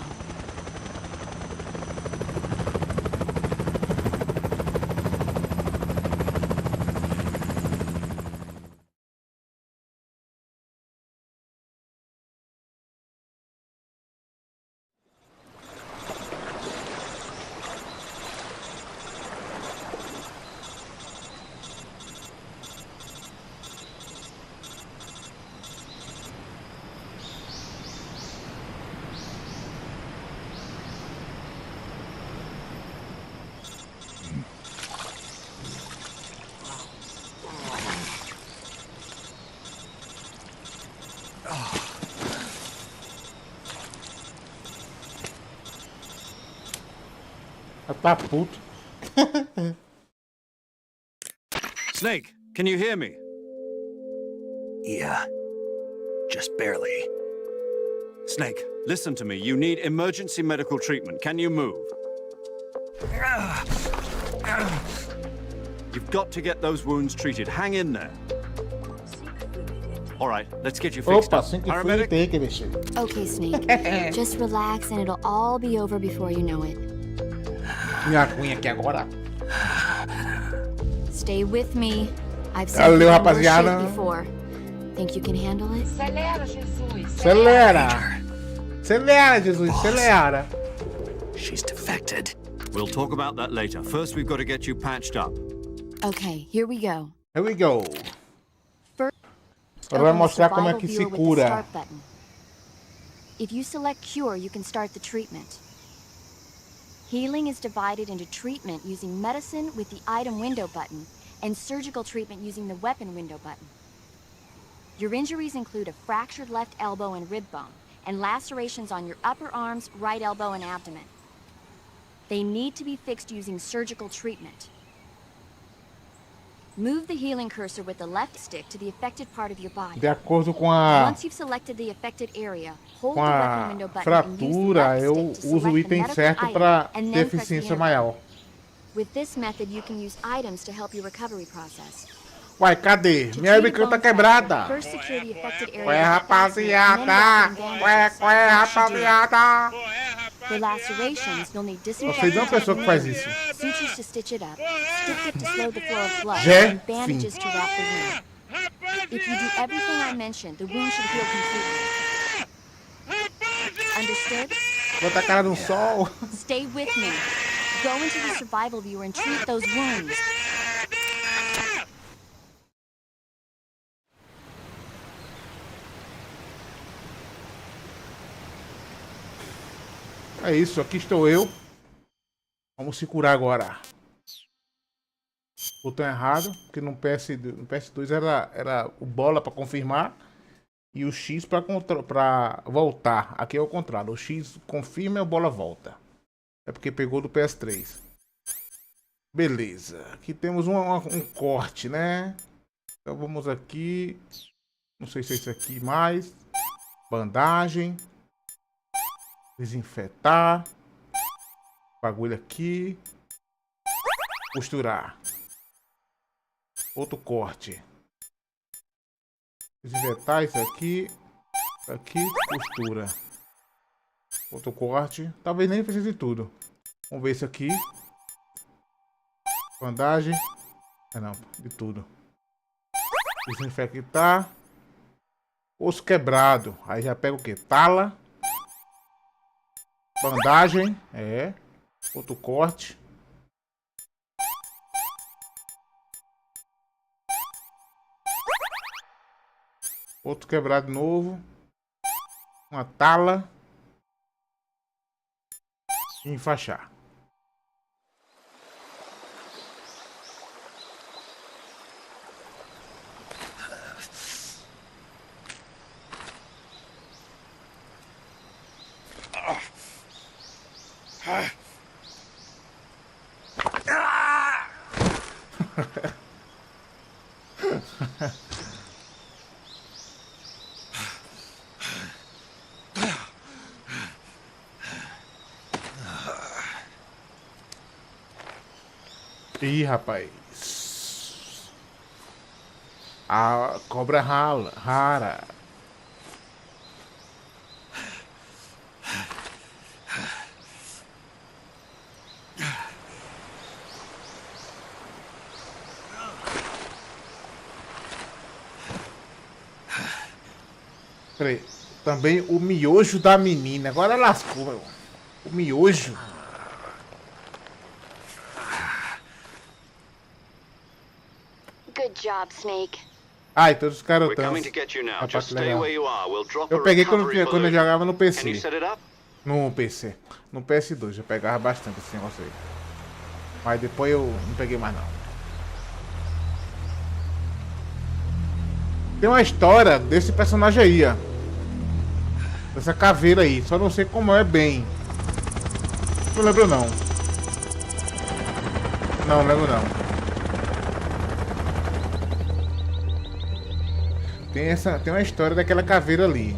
Tá puto. Snake, can you hear me? Yeah, just barely. Snake, Listen to me. You need emergency medical treatment. Can you move? You've got to get those wounds treated. Hang in there. All right, let's get you fixed Opa, up. assim que fui, tem que mexer. Okay, Snake. Just relax and it'll all be over before you know it. Minha cunha aqui agora. Stay with me. I've seen Valeu, worse rapaziada. shit before. Think you can handle it? Acelera, Jesus. Acelera. Acelera, Jesus. Acelera. She's defected. We'll talk about that later. First, we've got to get you patched up. Okay, here we go. Here we go. First, Agora vai open the mostrar como é survival que se viewer with the cura. start button. If you select Cure, you can start the treatment. Healing is divided into treatment using medicine with the item window button and surgical treatment using the weapon window button. Your injuries include a fractured left elbow and rib bone, and lacerations on your upper arms, right elbow, and abdomen. They need to be fixed using surgical treatment. Move the healing cursor with the left stick to the affected part of your body. De acordo com a Once you've selected the affected area, hold com the weapon a window button and use the fratura, left eu stick to uso o select the item medical certo item para and ter then press the eficiência enter maior. button. With this method, you can use items to help your recovery process. Uai, cadê? To Minha treat a webcam tá bone fracture, quebrada. first secure the affected area Ué, with a fastener and then rapaziada. wrap it in bandages. Rapaziada. For lacerations, you'll need Vocês disinfectant não é uma pessoa que faz technique, isso. sutures to stitch it up, stick tip to slow the flow of blood, Jé, and bandages to wrap the wound. If you do everything I mentioned, the wound should heal completely. Understood? Bota a cara no sol. Stay with me. Go into the survival viewer and treat those wounds. É isso, aqui estou eu. Vamos se curar agora. Botão errado, porque no PS2 era o bola para confirmar e o X para voltar. Aqui é o contrário, o X confirma e a bola volta. É porque pegou do PS3. Beleza, aqui temos um corte, né? Então vamos aqui. Não sei se é isso aqui mais. Bandagem. Desinfetar. Bagulho aqui. Costurar. Outro corte. Desinfetar isso aqui. Aqui, costura. Outro corte. Talvez nem precise de tudo. Vamos ver isso aqui. Bandagem. Não, de tudo. Desinfectar. Osso quebrado. Aí já pega o que? Tala. Bandagem. É. Outro corte. Outro quebrado novo. Uma tala. E enfaixar. Ih, rapaz. A cobra rara. Peraí. Também o miojo da menina. Agora lascou, meu. O miojo. Good job, Snake. Ai, todos os caras We're estão. coming to get you now. Rapaz, Just que stay legal. where you are. We'll drop a Eu peguei recovery quando eu balloon. jogava no Can PC. you set it up? No PC. No PS2 eu pegava bastante esse negócio aí. Mas depois eu não peguei mais não. Tem uma história desse personagem aí, ó. Dessa caveira aí. Só não sei como é bem. Não lembro não. Não lembro não. Tem uma história daquela caveira ali.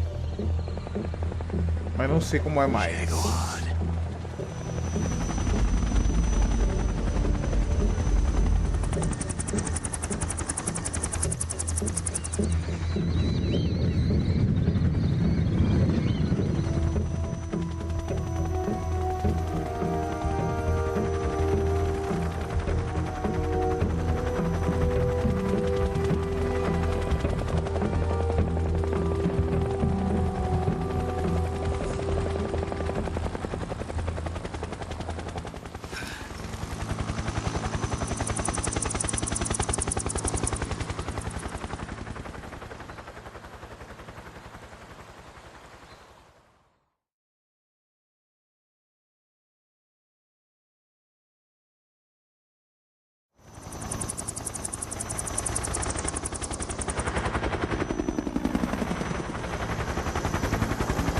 Mas não sei como é mais.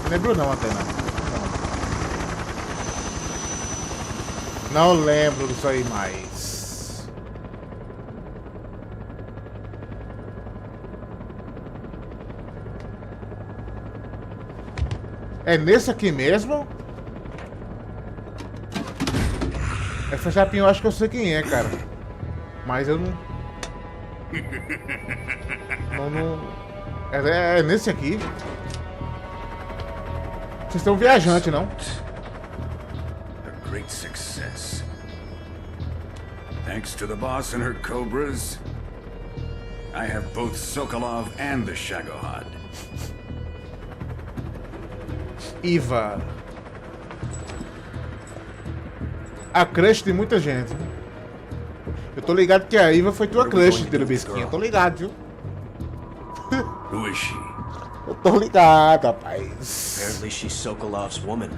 Lembro não até não. Não lembro disso aí mais. É nesse aqui mesmo? Essa chapinha eu acho que eu sei quem é, cara. Mas eu não... É nesse aqui. Vocês estão viajante, não? A great success. Thanks to the boss and her cobras, I have both Sokolov and the Shagohod. Iva. A crush de muita gente. Eu tô ligado que a Iva foi tua crush, Delubisquinha. Eu tô ligado, viu? Who is she? Eu tô ligado, rapaz. Apparently she's Sokolov's woman.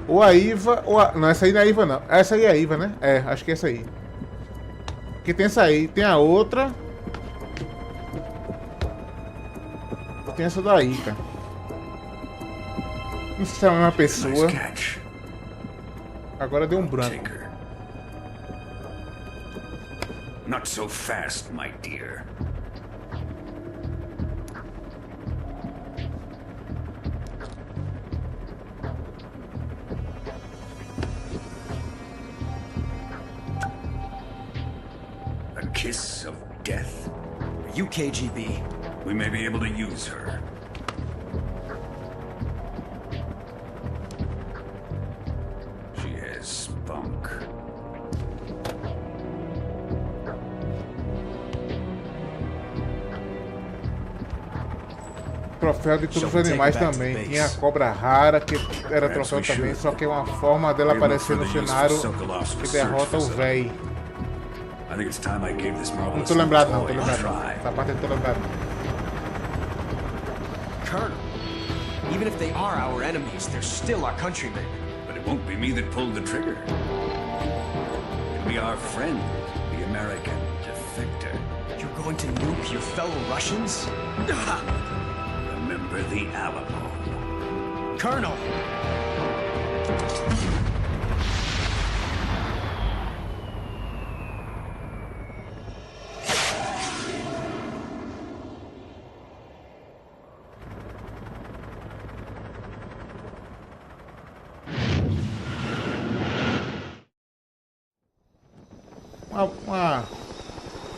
Ou a Iva, ou a... Não, essa aí não é a Iva, não. Essa aí é a Iva, né? É, acho que é essa aí. Porque tem essa aí, tem a outra. Tem essa daí, cara. Não sei se é a mesma pessoa. Agora deu um branco. Not so fast, my dear. A kiss of death? Are you KGB? We may be able to use her. She has spunk. Troféu de todos os animais também. Tinha a cobra rara, que era troféu também, só que é uma forma dela aparecer no cenário que derrota o véi. Não tô lembrado não, tô lembrado não. Essa parte eu tô lembrado não. Colonel, even if they are our enemies, they're still our countrymen. But it won't be me that pulled the trigger. It'll be our friend, the American defector. You're going to nuke your fellow Russians? Remember the Alamo. Colonel!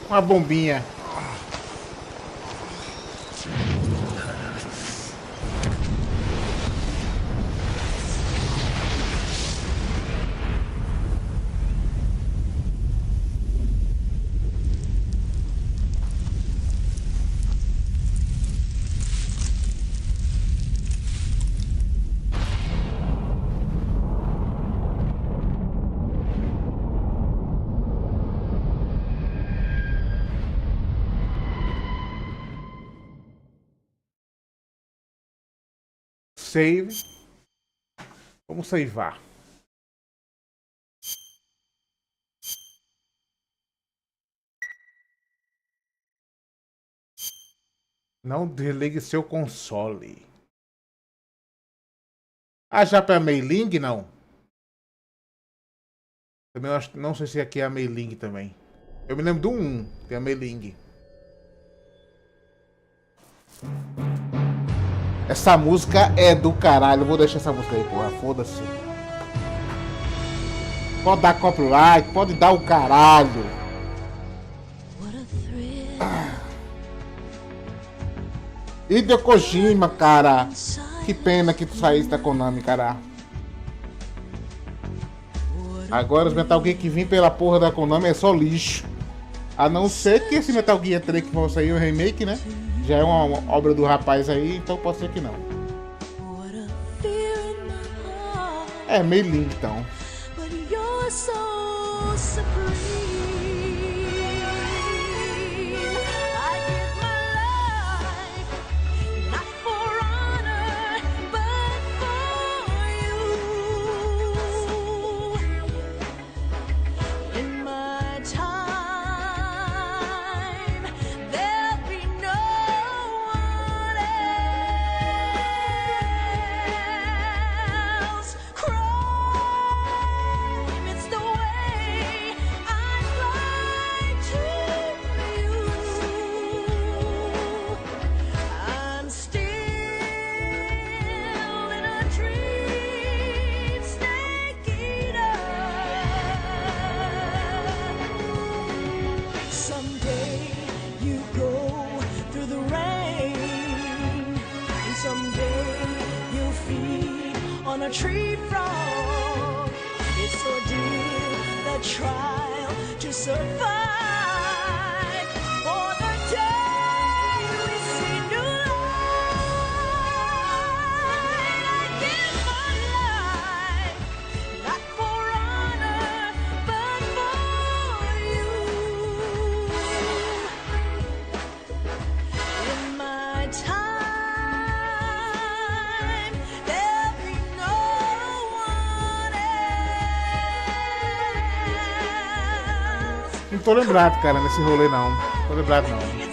Uma bombinha. Save. Vamos savear. Não desligue seu console. Ah, já para mailing não. Também acho, não sei se aqui é a mailing também. Eu me lembro do 1, tem a mailing. Essa música é do caralho. Eu vou deixar essa música aí, porra. Foda-se. Pode dar copyright, pode dar o caralho. Hideo Kojima, cara. Que pena que tu saísse da Konami, cara. Agora os Metal Gear que vêm pela porra da Konami é só lixo. A não ser que esse Metal Gear 3 que vai sair o remake, né? Já é uma obra do rapaz aí, então pode ser que não. É meio lindo então. A tree frog, it's ordeal, the trial to survive. For the day we see new light, I give my life, not for honor, but for you. In my time. Não tô lembrado, cara, nesse rolê não. Não tô lembrado não.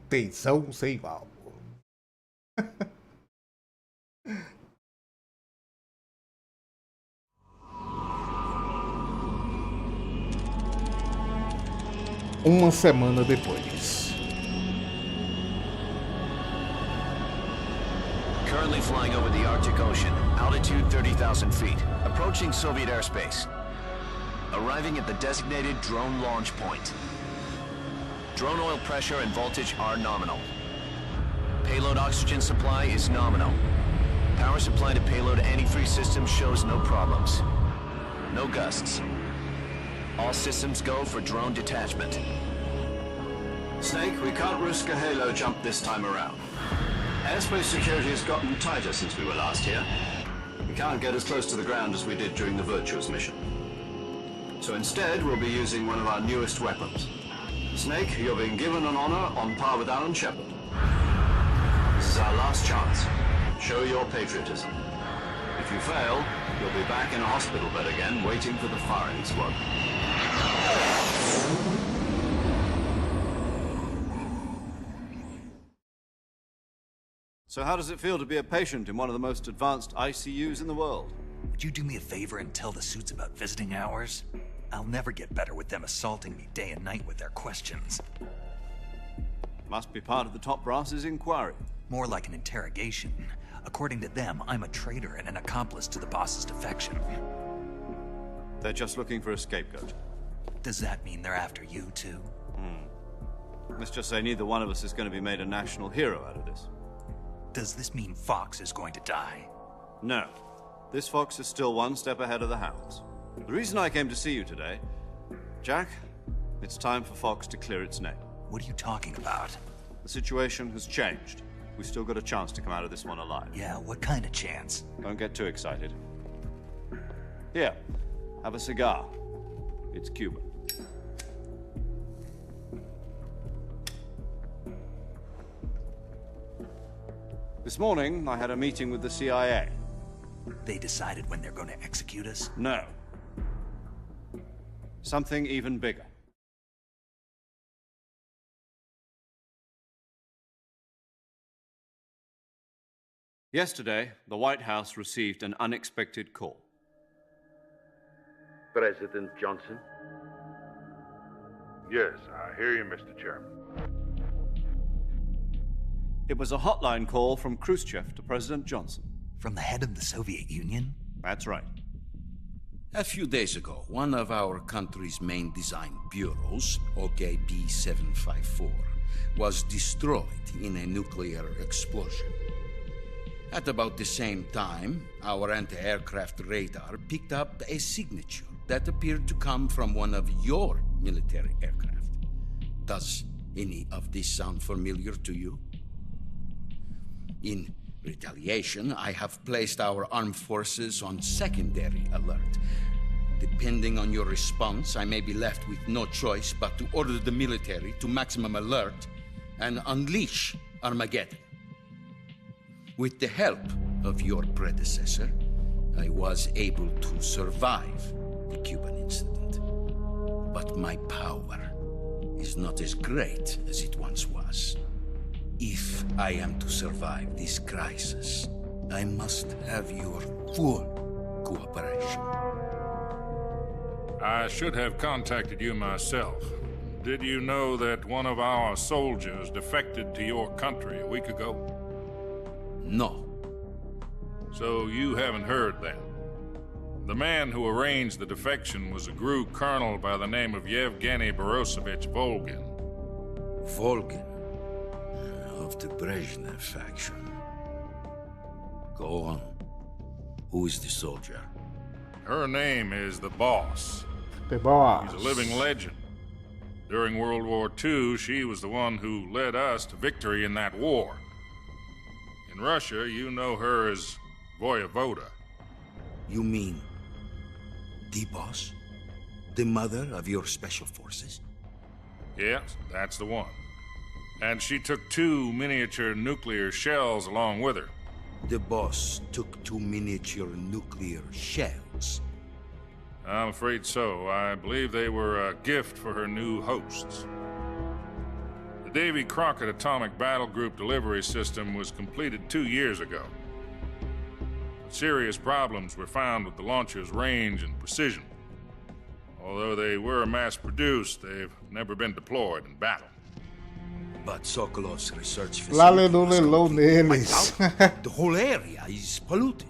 Tesão sem igual. Uma semana depois. Currently flying over the Arctic Ocean, altitude 30,000 feet, approaching Soviet airspace. Arriving at the designated drone launch point. Drone oil pressure and voltage are nominal. Payload oxygen supply is nominal. Power supply to payload antifreeze system shows no problems. No gusts. All systems go for drone detachment. Snake, we can't risk a halo jump this time around. Airspace security has gotten tighter since we were last here. We can't get as close to the ground as we did during the Virtuous mission. So instead, we'll be using one of our newest weapons. Snake, you're being given an honor on par with Alan Shepard. This is our last chance. Show your patriotism. If you fail, you'll be back in a hospital bed again, waiting for the firing squad. So how does it feel to be a patient in one of the most advanced ICUs in the world? Would you do me a favor and tell the suits about visiting hours? I'll never get better with them assaulting me day and night with their questions. Must be part of the top brass's inquiry. More like an interrogation. According to them, I'm a traitor and an accomplice to the boss's defection. They're just looking for a scapegoat. Does that mean they're after you, too? Let's just say neither one of us is going to be made a national hero out of this. Does this mean Fox is going to die? No. This Fox is still one step ahead of the Hounds. The reason I came to see you today, Jack, it's time for Fox to clear its name. What are you talking about? The situation has changed. We've still got a chance to come out of this one alive. Yeah, what kind of chance? Don't get too excited. Here, Have a cigar. It's Cuban. This morning, I had a meeting with the CIA. They decided when they're going to execute us? No. Something even bigger. Yesterday, the White House received an unexpected call. President Johnson? Yes, I hear you, Mr. Chairman. It was a hotline call from Khrushchev to President Johnson. From the head of the Soviet Union? That's right. A few days ago, one of our country's main design bureaus, OKB 754, was destroyed in a nuclear explosion. At about the same time, our anti-aircraft radar picked up a signature that appeared to come from one of your military aircraft. Does any of this sound familiar to you? In retaliation, I have placed our armed forces on secondary alert. Depending on your response, I may be left with no choice but to order the military to maximum alert and unleash Armageddon. With the help of your predecessor, I was able to survive the Cuban incident. But my power is not as great as it once was. If I am to survive this crisis, I must have your full cooperation. I should have contacted you myself. Did you know that one of our soldiers defected to your country a week ago? No. So you haven't heard then? The man who arranged the defection was a GRU colonel by the name of Yevgeny Borosovich Volgin. Volgin? Of the Brezhnev faction. Go on. Who is the soldier? Her name is the Boss. The Boss. She's a living legend. During World War II, she was the one who led us to victory in that war. In Russia, you know her as Voyevoda. You mean the Boss? The mother of your special forces? Yes, that's the one. And she took 2 miniature nuclear shells along with her. The Boss took 2 miniature nuclear shells? I'm afraid so. I believe they were a gift for her new hosts. The Davy Crockett Atomic Battle Group delivery system was completed 2 years ago. But serious problems were found with the launcher's range and precision. Although they were mass-produced, they've never been deployed in battle. But Sokolov's research neles. The whole area is polluted.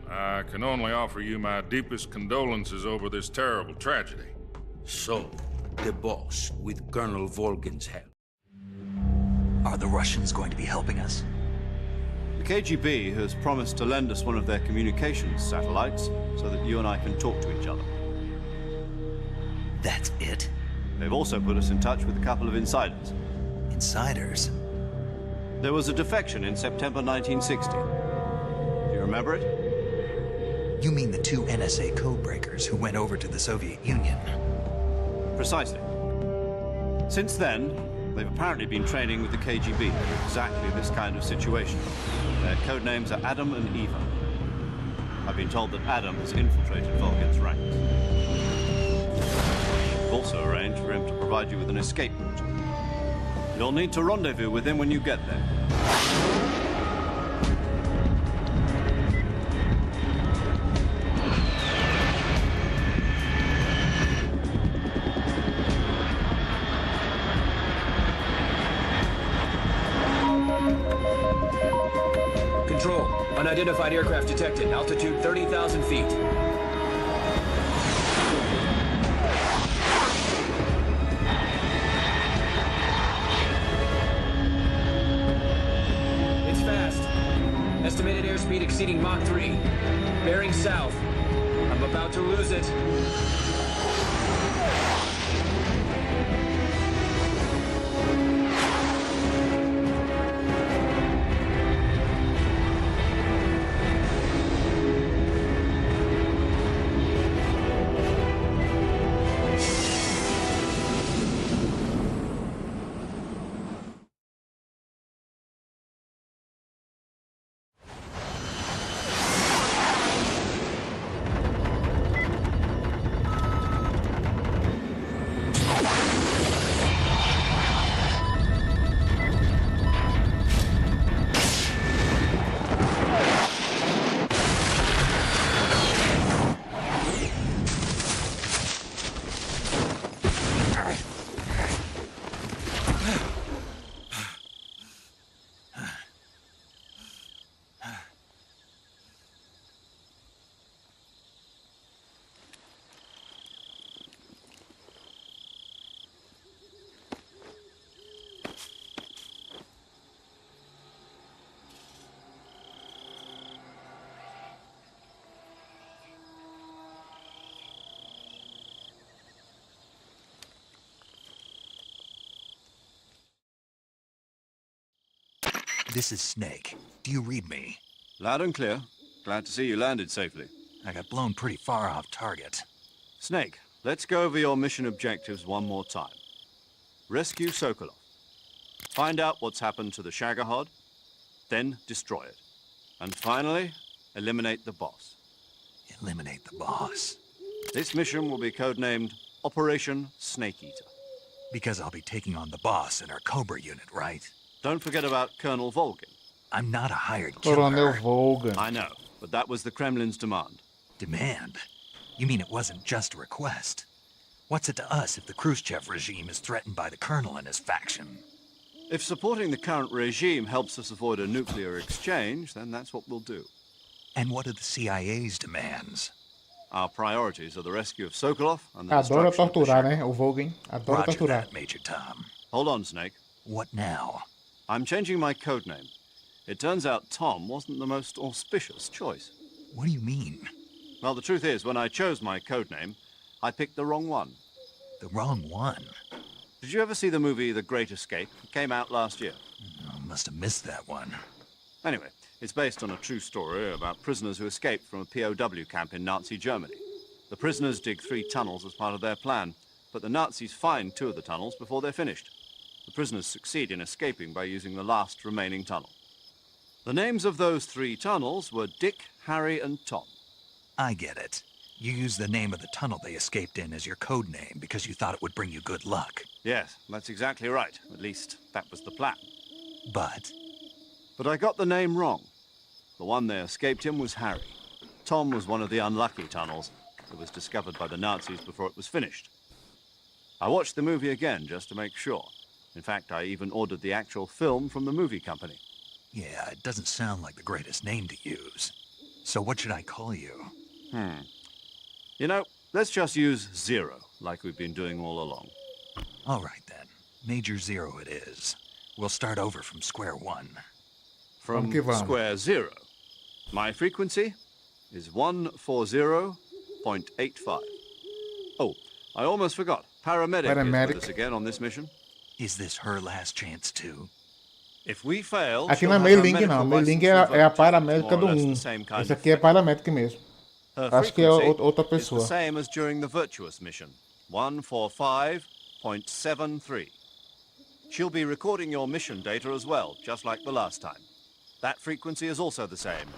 I can only offer you my deepest condolences over this terrible tragedy. So, the Boss, with Colonel Volgin's help. Are the Russians going to be helping us? The KGB has promised to lend us one of their communications satellites so that you and I can talk to each other. That's it? They've also put us in touch with a couple of insiders. Insiders? There was a defection in September 1960. Do you remember it? You mean the 2 NSA codebreakers who went over to the Soviet Union? Precisely. Since then, they've apparently been training with the KGB in exactly this kind of situation. Their code names are Adam and Eva. I've been told that Adam has infiltrated Volgin's ranks. We've also arranged for him to provide you with an escape route. You'll need to rendezvous with him when you get there. Control. Unidentified aircraft detected. Altitude 30,000 feet. It's fast. Estimated airspeed exceeding Mach 3. Bearing south. I'm about to lose it. This is Snake. Do you read me? Loud and clear. Glad to see you landed safely. I got blown pretty far off target. Snake, let's go over your mission objectives one more time. Rescue Sokolov. Find out what's happened to the Shagohod, then destroy it. And finally, eliminate the boss. Eliminate the boss? This mission will be codenamed Operation Snake Eater. Because I'll be taking on the boss in our Cobra unit, right? Don't forget about Colonel Volgin. I'm not a hired killer. Coronel Volgin. I know, but that was the Kremlin's demand. Demand? You mean it wasn't just a request? What's it to us if the Khrushchev regime is threatened by the Colonel and his faction? If supporting the current regime helps us avoid a nuclear exchange, then that's what we'll do. And what are the CIA's demands? Our priorities are the rescue of Sokolov and the Adora destruction of the torturar, Shagohod. né? O Volgin adora Roger torturar. that, Major Tom. Hold on, Snake. What now? I'm changing my codename. It turns out Tom wasn't the most auspicious choice. What do you mean? Well, the truth is, when I chose my codename, I picked the wrong one. The wrong one? Did you ever see the movie The Great Escape? It came out last year. I must have missed that one. Anyway, it's based on a true story about prisoners who escaped from a POW camp in Nazi Germany. The prisoners dig 3 tunnels as part of their plan, but the Nazis find 2 of the tunnels before they're finished. The prisoners succeed in escaping by using the last remaining tunnel. The names of those 3 tunnels were Dick, Harry, and Tom. I get it. You used the name of the tunnel they escaped in as your code name because you thought it would bring you good luck. Yes, that's exactly right. At least, that was the plan. But I got the name wrong. The one they escaped in was Harry. Tom was one of the unlucky tunnels that was discovered by the Nazis before it was finished. I watched the movie again just to make sure. In fact, I even ordered the actual film from the movie company. yeah, it doesn't sound like the greatest name to use. So what should I call you? You know, let's just use Zero, like we've been doing all along. All right, then. Major Zero it is. We'll start over from square one. From square zero. My frequency is 140.85. Oh, I almost forgot. Paramedic is with us again on this mission. Is this her last chance too? If we fail, Aqui não é meio link não, meio link é a paramédica do 1. Esse aqui é paramédica mesmo. Acho que é outra pessoa. It's the same as during the Virtuous mission, 145.73. She'll be recording your mission data as well, just like the last time. That frequency is also the same,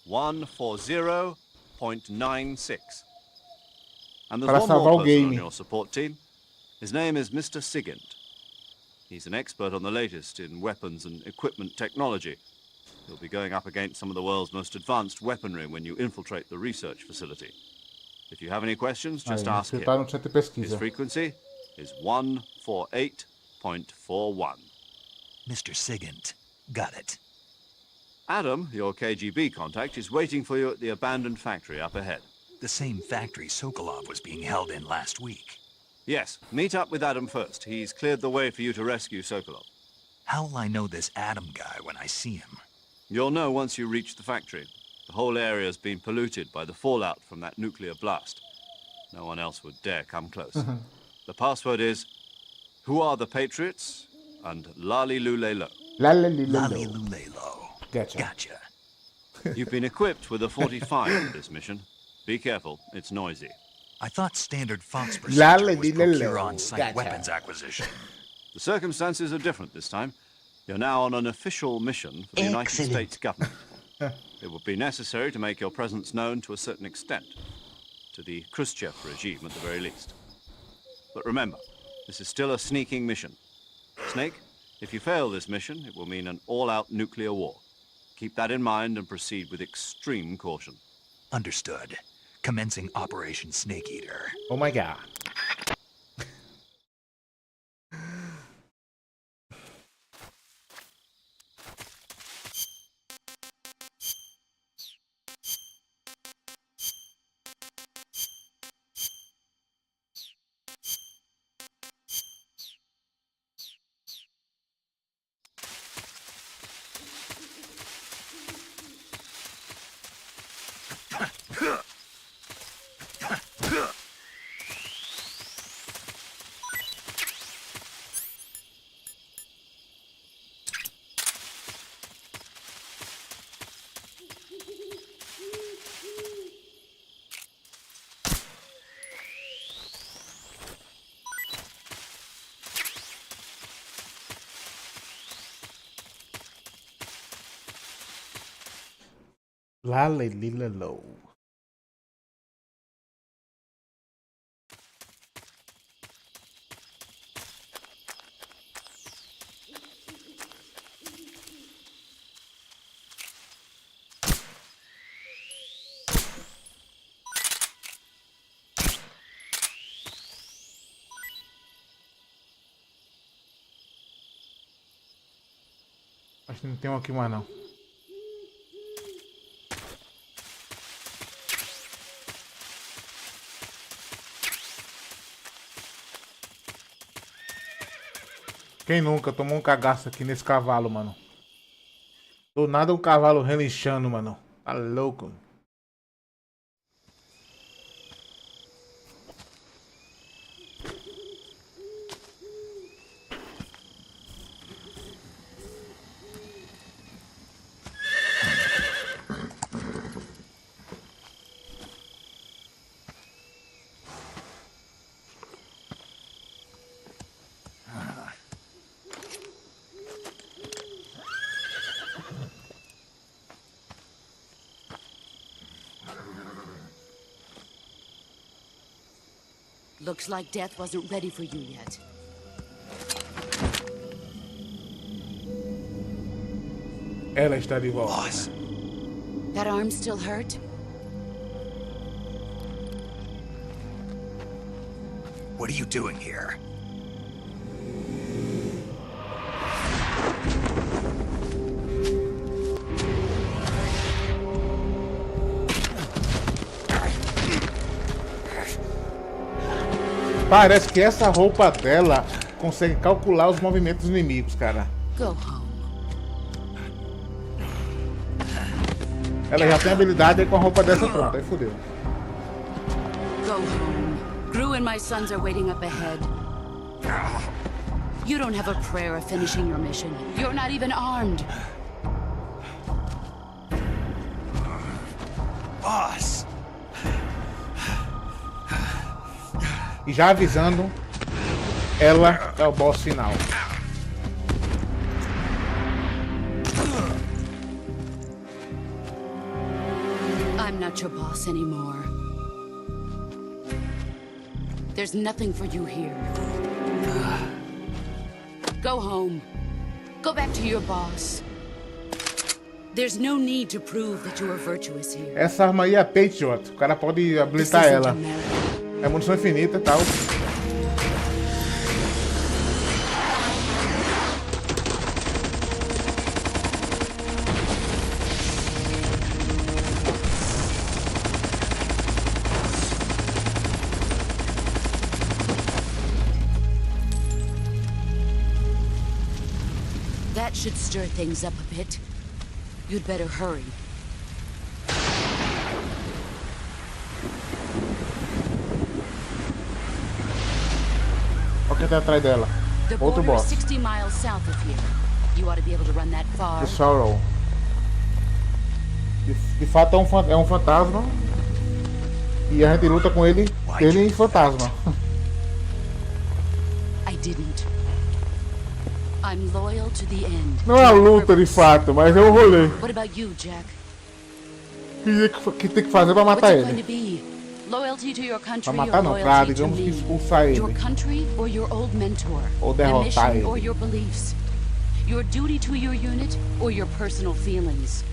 140.96. And there's one more person on your support team. His name is Mr. Sigint. He's an expert on the latest in weapons and equipment technology. You'll be going up against some of the world's most advanced weaponry when you infiltrate the research facility. If you have any questions, just ask him. His frequency is 148.41. Mr. Sigint. Got it. Adam, your KGB contact, is waiting for you at the abandoned factory up ahead. The same factory Sokolov was being held in last week. Yes, meet up with Adam first. He's cleared the way for you to rescue Sokolov. How will I know this Adam guy when I see him? You'll know once you reach the factory. The whole area's been polluted by the fallout from that nuclear blast. No one else would dare come close. The password is, "Who are the Patriots?" and Lali Lulelo. Lali Lulelo. Gotcha. You've been equipped with a 45 for this mission. Be careful, it's noisy. I thought standard Fox procedure was procure on-site Gotcha. weapons acquisition. The circumstances are different this time. You're now on an official mission for the United States government. It would be necessary to make your presence known to a certain extent, to the Khrushchev regime at the very least. But remember, this is still a sneaking mission. Snake, if you fail this mission, it will mean an all-out nuclear war. Keep that in mind and proceed with extreme caution. Understood. Commencing Operation Snake Eater. Oh my god. Lalelilelo. Acho que não tem um aqui mais não. Quem nunca tomou um cagaço aqui nesse cavalo, mano? Do nada um cavalo relinchando, mano. Tá louco. Looks like death wasn't ready for you yet. Ela está de volta. Boss. That arm still hurt? What are you doing here? Parece que essa roupa dela consegue calcular os movimentos dos inimigos, cara. Go home. Ela já tem habilidade aí com a roupa dessa pronta, aí fodeu. Go home. Gru and my sons are waiting up ahead. You don't have a prayer of finishing your mission. You're not even armed. Boss. E já avisando, ela é o boss final. I'm not your boss anymore. There's nothing for you here. Go home. Go back to your boss. There's no need to prove that you are virtuous here. Essa arma aí é a Patriot. O cara pode habilitar ela. É munição infinita e tal. That should stir things up a bit. You'd better hurry. Olha quem tá atrás dela. The Outro border is boss. 60 miles south of here. You ought to be able to run that far. The Sorrow. De fato é um fantasma. E a gente luta com ele em fantasma. I didn't. I'm loyal to the end. Não é a luta de fato, mas é o rolê. What about you, Jack? Que tem que fazer pra matar What's it going to ele. be? Loyalty to your country Pra matar or não, pra loyalty to digamos que me? expulsar Your ele. country or your old mentor? Ou The derrotar mission or ele. your beliefs? Your duty to your unit or your personal feelings?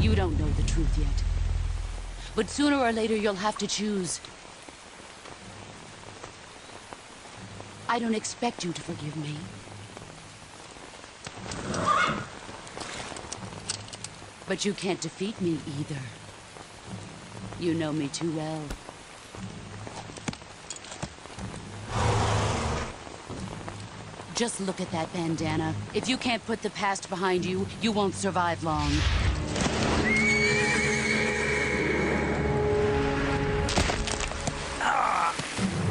You don't know the truth yet. But sooner or later you'll have to choose. I don't expect you to forgive me. But you can't defeat me either. You know me too well. Just look at that bandana. If you can't put the past behind you, you won't survive long.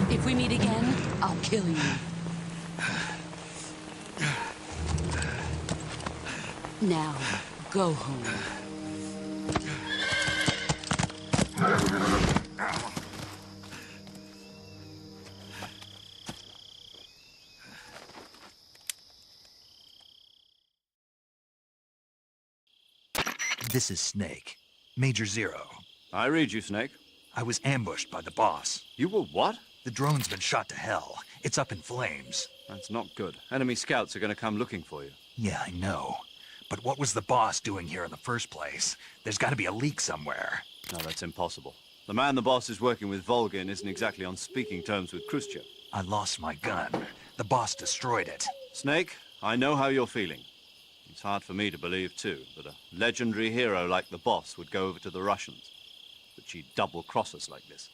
If we meet again, I'll kill you. Now, go home. This is Snake. Major Zero. I read you, Snake. I was ambushed by the boss. You were what? The drone's been shot to hell. It's up in flames. That's not good. Enemy scouts are going to come looking for you. Yeah, I know. But what was the boss doing here in the first place? There's got to be a leak somewhere. No, that's impossible. The man the boss is working with, Volgin, isn't exactly on speaking terms with Khrushchev. I lost my gun. The boss destroyed it. Snake, I know how you're feeling. It's hard for me to believe, too, that a legendary hero like the boss would go over to the Russians. That she'd double-cross us like this.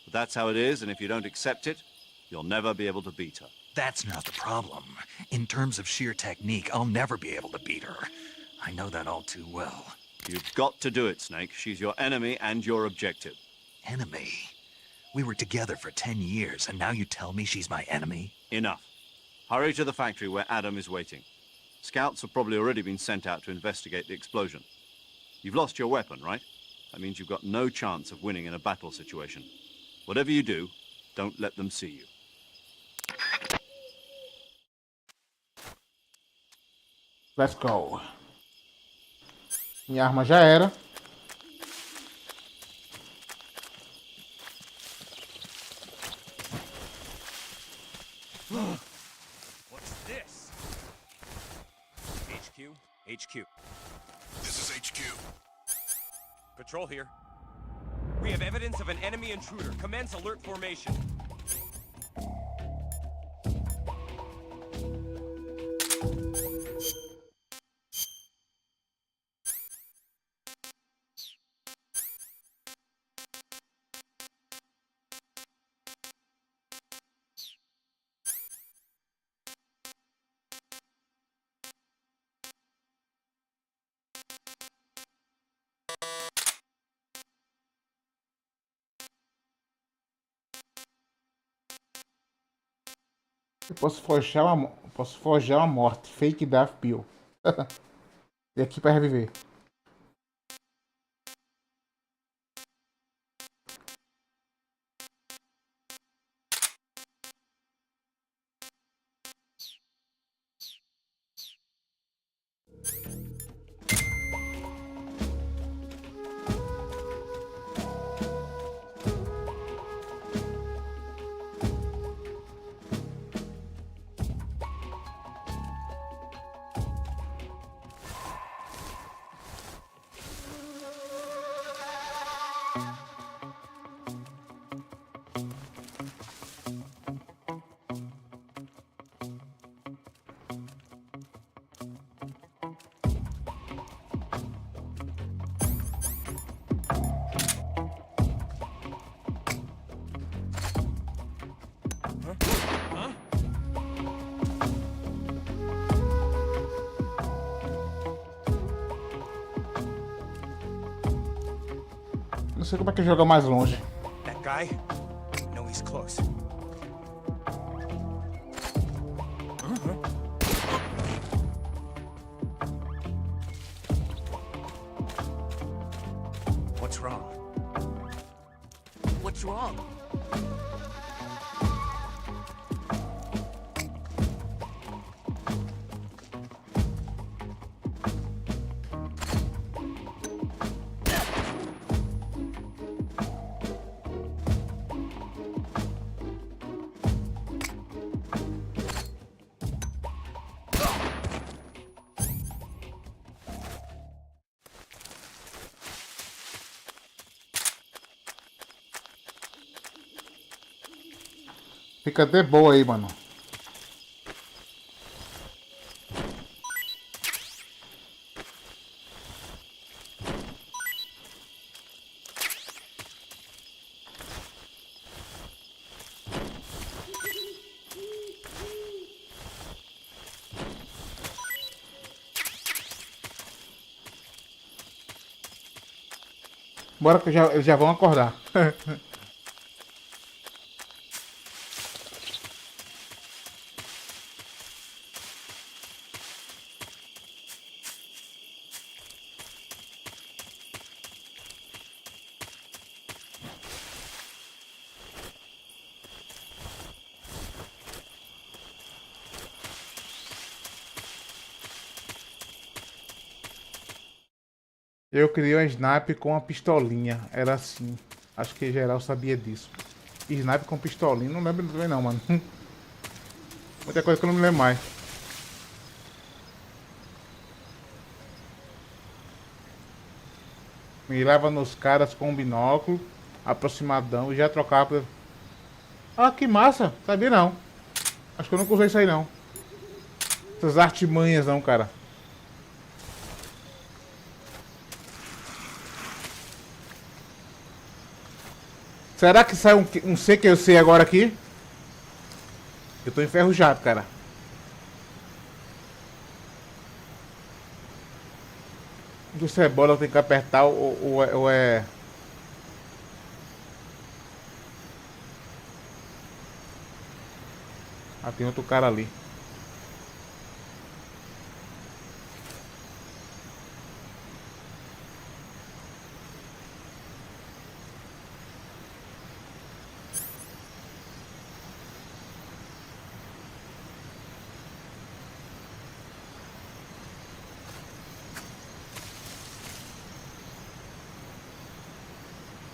But that's how it is, and if you don't accept it, you'll never be able to beat her. That's not the problem. In terms of sheer technique, I'll never be able to beat her. I know that all too well. You've got to do it, Snake. She's your enemy and your objective. Enemy? We were together for 10 years, and now you tell me she's my enemy? Enough. Hurry to the factory where Adam is waiting. Scouts have probably already been sent out to investigate the explosion. You've lost your weapon, right? That means you've got no chance of winning in a battle situation. Whatever you do, don't let them see you. Let's go. Minha arma já era. What's this? HQ? HQ. This is HQ. Patrol here. We have evidence of an enemy intruder. Commence alert formation. Eu posso forjar uma morte. Fake death pill. E aqui para reviver. Não sei como é que joga mais longe. That guy? No, he's close. What's wrong? What's wrong? Fica de boa aí, mano. Bora que eles já vão acordar. Eu criei um sniper com uma pistolinha. Era assim. Acho que geral sabia disso. Sniper com pistolinha. Não lembro também não, mano. Muita coisa que eu não me lembro mais. Mirava nos caras com um binóculo. Aproximadão. E já trocava. Ah, que massa. Sabia não. Acho que eu nunca usei isso aí não. Essas artimanhas não, cara. Será que sai um CQC agora aqui? Eu tô enferrujado, cara. Não sei se é bola, eu tenho que apertar ou é... Ah, tem outro cara ali.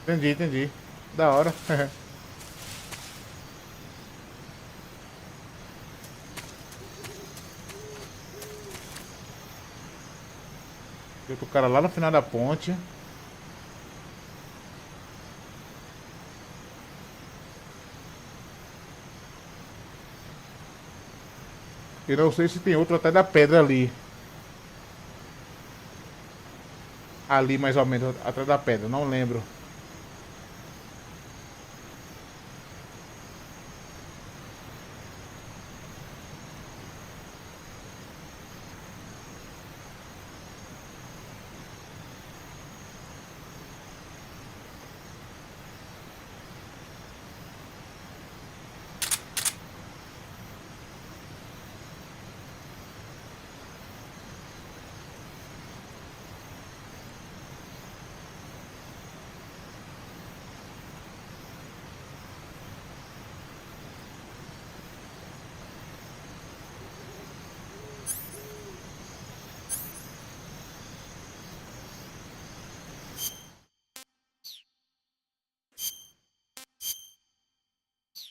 Entendi, entendi. Da hora. Tem outro cara lá no final da ponte. Eu não sei se tem outro até da pedra ali. Ali mais ou menos, atrás da pedra, não lembro.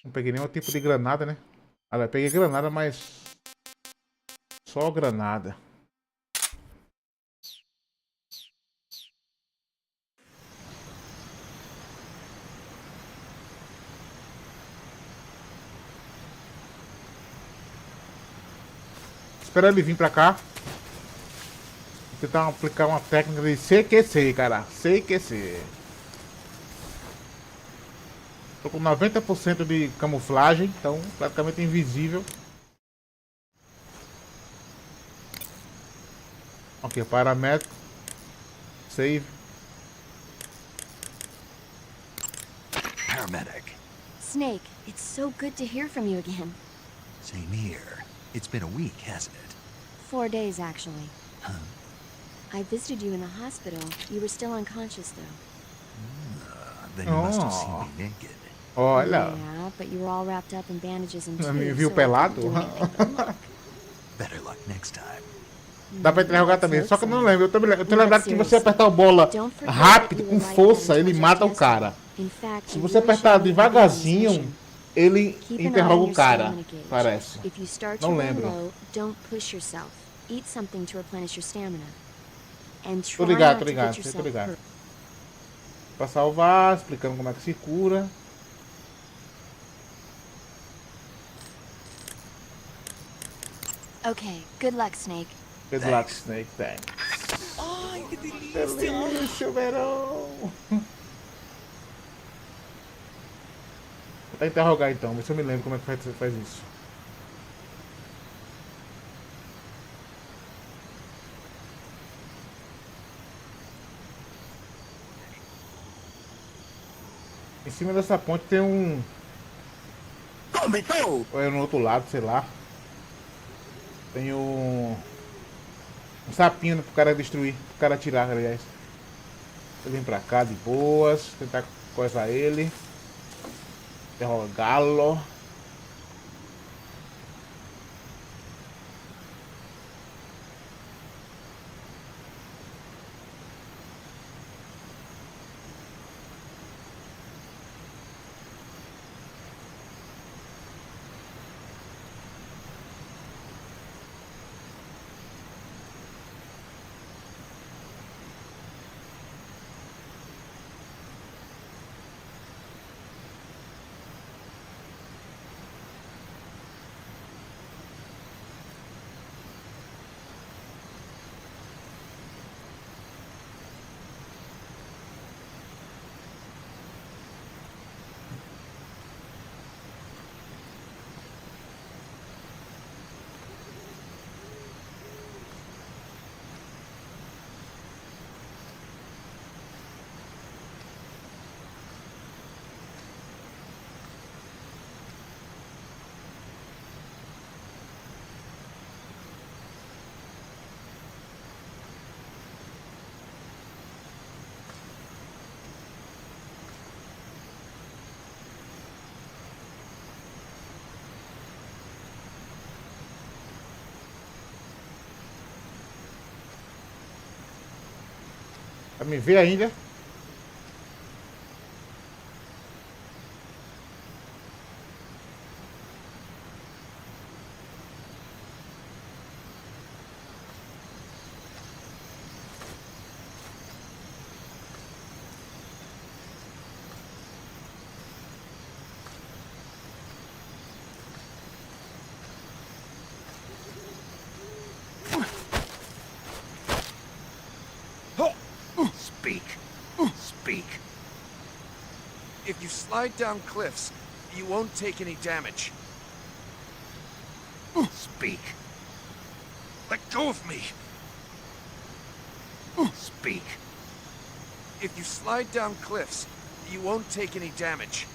Não peguei nenhum tipo de granada, né? Olha, peguei granada, mas... Só granada. Espera ele vir pra cá. Vou tentar aplicar uma técnica de CQC, cara. CQC. Tô com 90% de camuflagem, então praticamente invisível. Ok, paramétrico. Save. Paramedic. Snake, it's so good to hear from you again. Same here. It's been a week, hasn't it? 4 days, actually. Huh? I visited you in the hospital. You were still unconscious, though. Then you must have seen me naked. Olha. Yeah, but you were all wrapped up in bandages and Me tubes, viu so I pelado? couldn't do anything but look. Better luck next time. Dá pra interrogar também, só que eu não lembro. Eu tô lembrado que você apertar o bola rápido, com força, ele mata o cara. Se você apertar devagarzinho, ele interroga o cara, parece. Não lembro. Tô ligado, tô ligado, tô ligado. Pra salvar, explicando como é que se cura. Okay, good luck, Snake. Good luck, Snake, thanks. Ai, que delícia, verão. Vou até interrogar então, ver se eu me lembro como é que faz isso. Em cima dessa ponte tem um... Ou é no outro lado, sei lá. Tem um sapinho pro cara destruir, pro cara atirar, aliás. Ele vem pra cá de boas, tentar coisar ele. Interrogá-lo. Vai me ver ainda? Speak. Speak. If you slide down cliffs, you won't take any damage. Speak. Let go of me. Speak. If you slide down cliffs, you won't take any damage.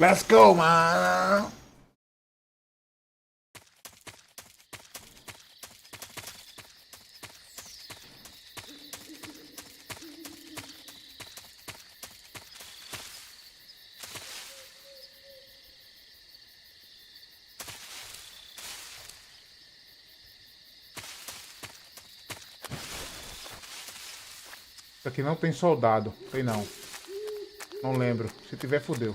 Let's go, man. Isso aqui não tem soldado. Tem não. Não lembro. Se tiver, fodeu.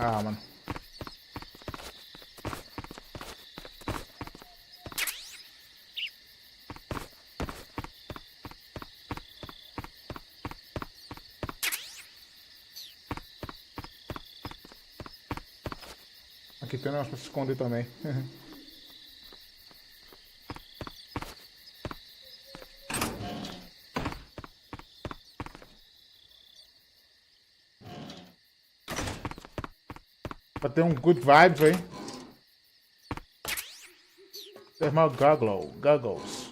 Ah, mano. Aqui tem um negócio pra se esconder também. Pra ter um good vibes aí. Thermal goggles.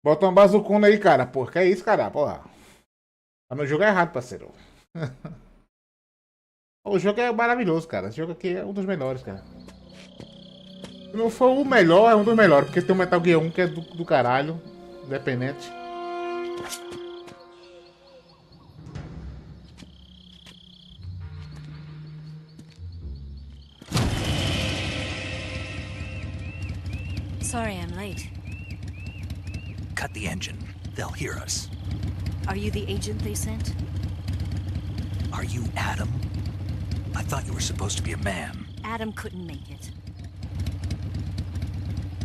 Bota uma bazucona aí, cara. Pô, que é isso, cara? Porra. Pra não jogar errado, parceiro. O jogo é maravilhoso, cara. Esse jogo aqui é um dos melhores, cara. Se não for o melhor, é um dos melhores. Porque tem o Metal Gear 1 que é do caralho. Independente. Sorry I'm late. Cut the engine. They'll hear us. Are you the agent they sent? Are you Adam? I thought you were supposed to be a man. Adam couldn't make it.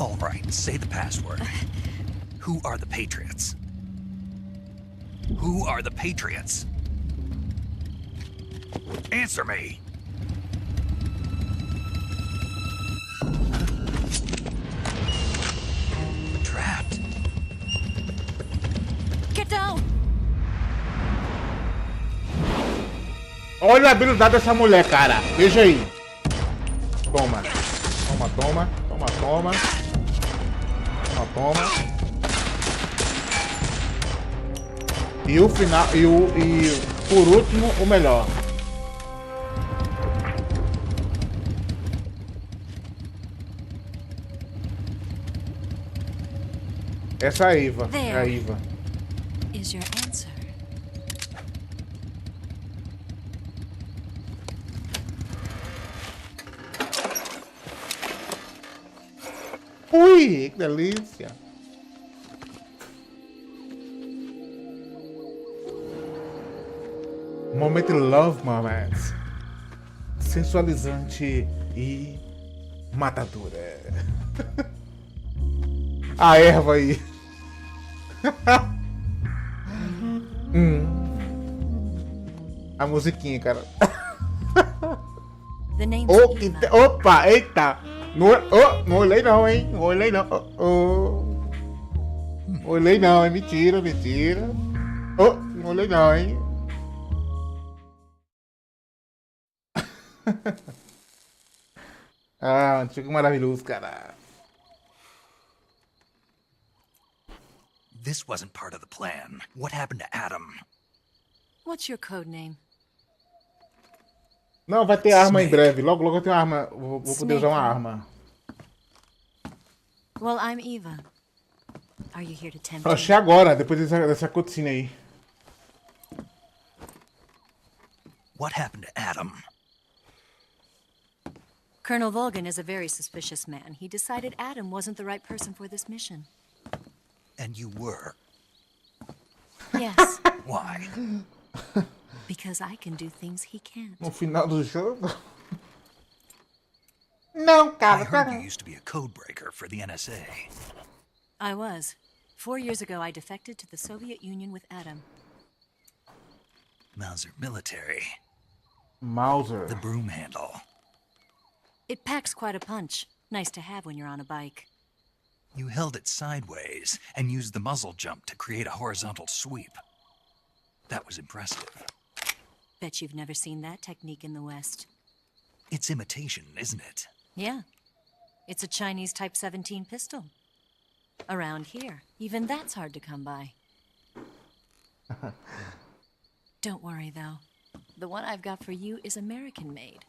All right, say the password. Who are the Patriots? Who are the Patriots? Answer me! Trapped. Get down! Olha a habilidade dessa mulher, cara. Veja aí. Toma. Toma, toma. Toma, toma. Toma, toma. E o final. E por último, o melhor. Essa é a Eva. É a Eva. Is your answer. Ui, que delícia. Momento love moments. Sensualizante e matadora. A erva aí. A musiquinha, cara. The name's Oh, Eva. opa, eita. Não olhei não, hein? Não olhei não. Olhei não, é mentira, mentira. Não olhei não, hein? Ah, antigo maravilhoso, cara. This wasn't part of the plan. What happened to Adam? What's your code name? Não, vai ter arma em breve. Logo, logo eu tenho arma. Vou poder usar uma arma. Well, I'm Eva. Are you here to tempt Eu achei agora, depois dessa cutscene aí. What happened to Adam? Colonel Volgan is a very suspicious man. He decided Adam wasn't the right person for this mission. And you were. Yes. Why? Because I can do things he can't. No final do jogo. Não, cara. I heard you used to be a codebreaker for the NSA. I was. 4 years ago, I defected to the Soviet Union with Adam. Mauser military. Mauser. The broom handle. It packs quite a punch. Nice to have when you're on a bike. You held it sideways and used the muzzle jump to create a horizontal sweep. That was impressive. Bet you've never seen that technique in the West. It's imitation, isn't it? Yeah. It's a Chinese Type 17 pistol. Around here, even that's hard to come by. Don't worry, though. The one I've got for you is American-made.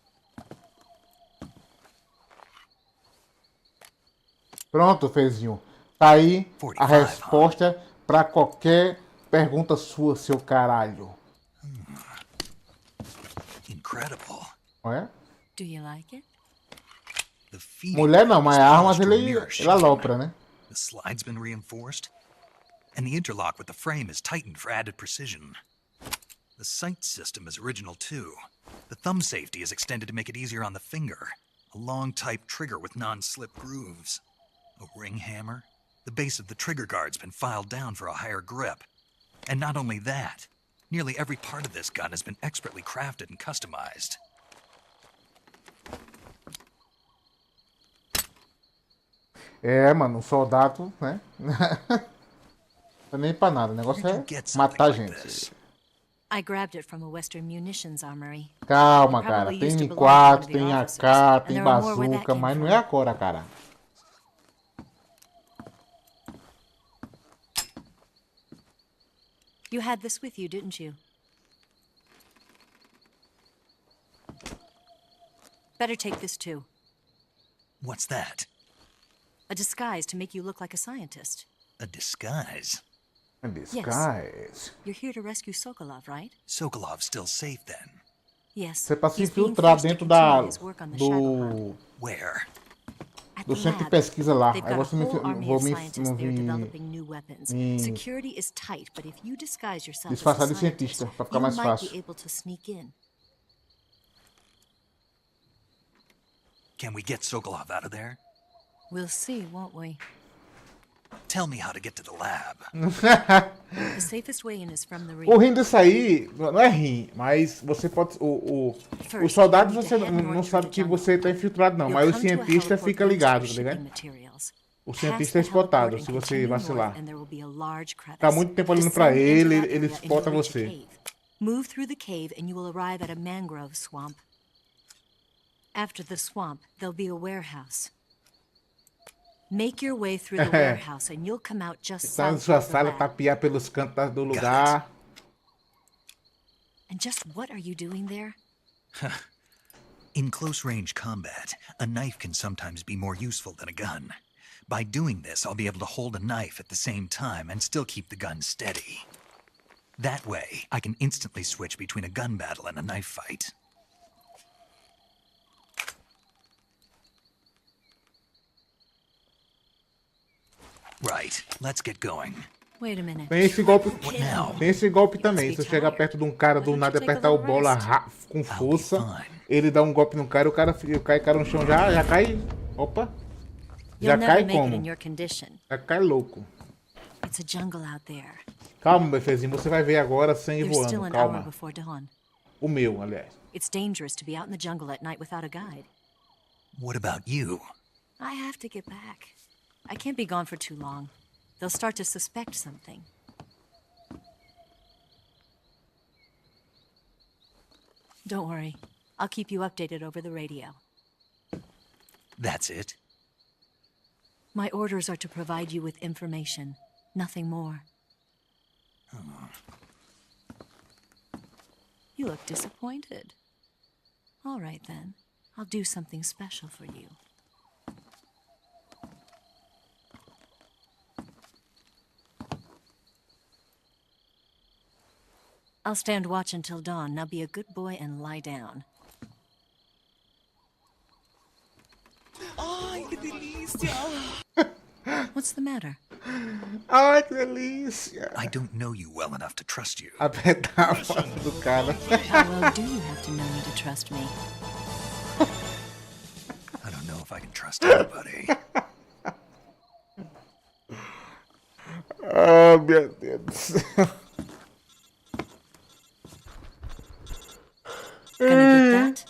Pronto, Fezinho. Tá aí a resposta pra qualquer pergunta sua, seu caralho. Incredible. Olha. Do you like it? Mulher não, mas armas ele alopra, né? The slide's been reinforced, and the interlock with the frame is tightened for added precision. The sight system is original too. The thumb safety is extended to make it easier on the finger. A long type trigger with non-slip grooves. A ring hammer. The base of the trigger guard's been filed down for a higher grip. And not only that, nearly every part of this gun has been expertly crafted and customized. É, mano, um soldado, né? Não é nem pra nada, o negócio é matar gente. I grabbed it from a Western munitions armory. Calma, cara. Tem M4, tem AK, tem bazooka, mas não é agora, cara. You had this with you, didn't you? Better take this too. What's that? A disguise to make you look like a scientist. A disguise? A disguise? Yes. You're here to rescue Sokolov, right? Sokolov's still safe then? Yes. Você passa a He's being infiltrar forced to dentro continue his work on the Shadow Hunt. Where? At do the centro de lab. pesquisa lá. They've Aí got a você me, whole army vou of me, scientists there developing new weapons. me Security is tight, but if you disguise yourself as disfarçar a de scientist, cientista para ficar you mais might fácil. be able to sneak in. Can we get Sokolov out of there? We'll see, won't we? Tell me how to get to the lab. The safest way in is from the O ruim disso aí, não é ruim, mas você pode... Os soldados você não sabe que você está infiltrado não, mas o cientista fica ligado, tá ligado? O cientista é spotado se você vacilar. Tá muito tempo olhando pra ele spota você. Move through the cave and you will arrive at a mangrove swamp. After the swamp, there'll be a warehouse. Make your way through the warehouse and you'll come out just Tá na south sua of the sala, lab. tapear pelos cantos do lugar. And just what are you doing there? In close-range combat, a knife can sometimes be more useful than a gun. By doing this, I'll be able to hold a knife at the same time and still keep the gun steady. That way, I can instantly switch between a gun battle and a knife fight. Right, let's get going. Wait a minute. Tem esse golpe também. Se você chegar perto de um cara do nada e apertar o bola com força, ele dá um golpe no cara e o cara no chão já cai. Opa! Já cai como? Já cai louco. It's a jungle out there. Calma, meu fezinho, você vai ver agora sangue voando. Calma. O meu, aliás. It's dangerous to be out in the jungle at night without a guide. What about you? I have to get back. I can't be gone for too long. They'll start to suspect something. Don't worry. I'll keep you updated over the radio. That's it? My orders are to provide you with information. Nothing more. You look disappointed. All right, then. I'll do something special for you. I'll stand watch until dawn. Now be a good boy and lie down. Ai, que delícia! What's the matter? Ai, que delícia! I don't know you well enough to trust you. Apertar a foto do cara. How well do you have to know me to trust me? I don't know if I can trust anybody. Oh, meu Deus do céu. Gonna get that?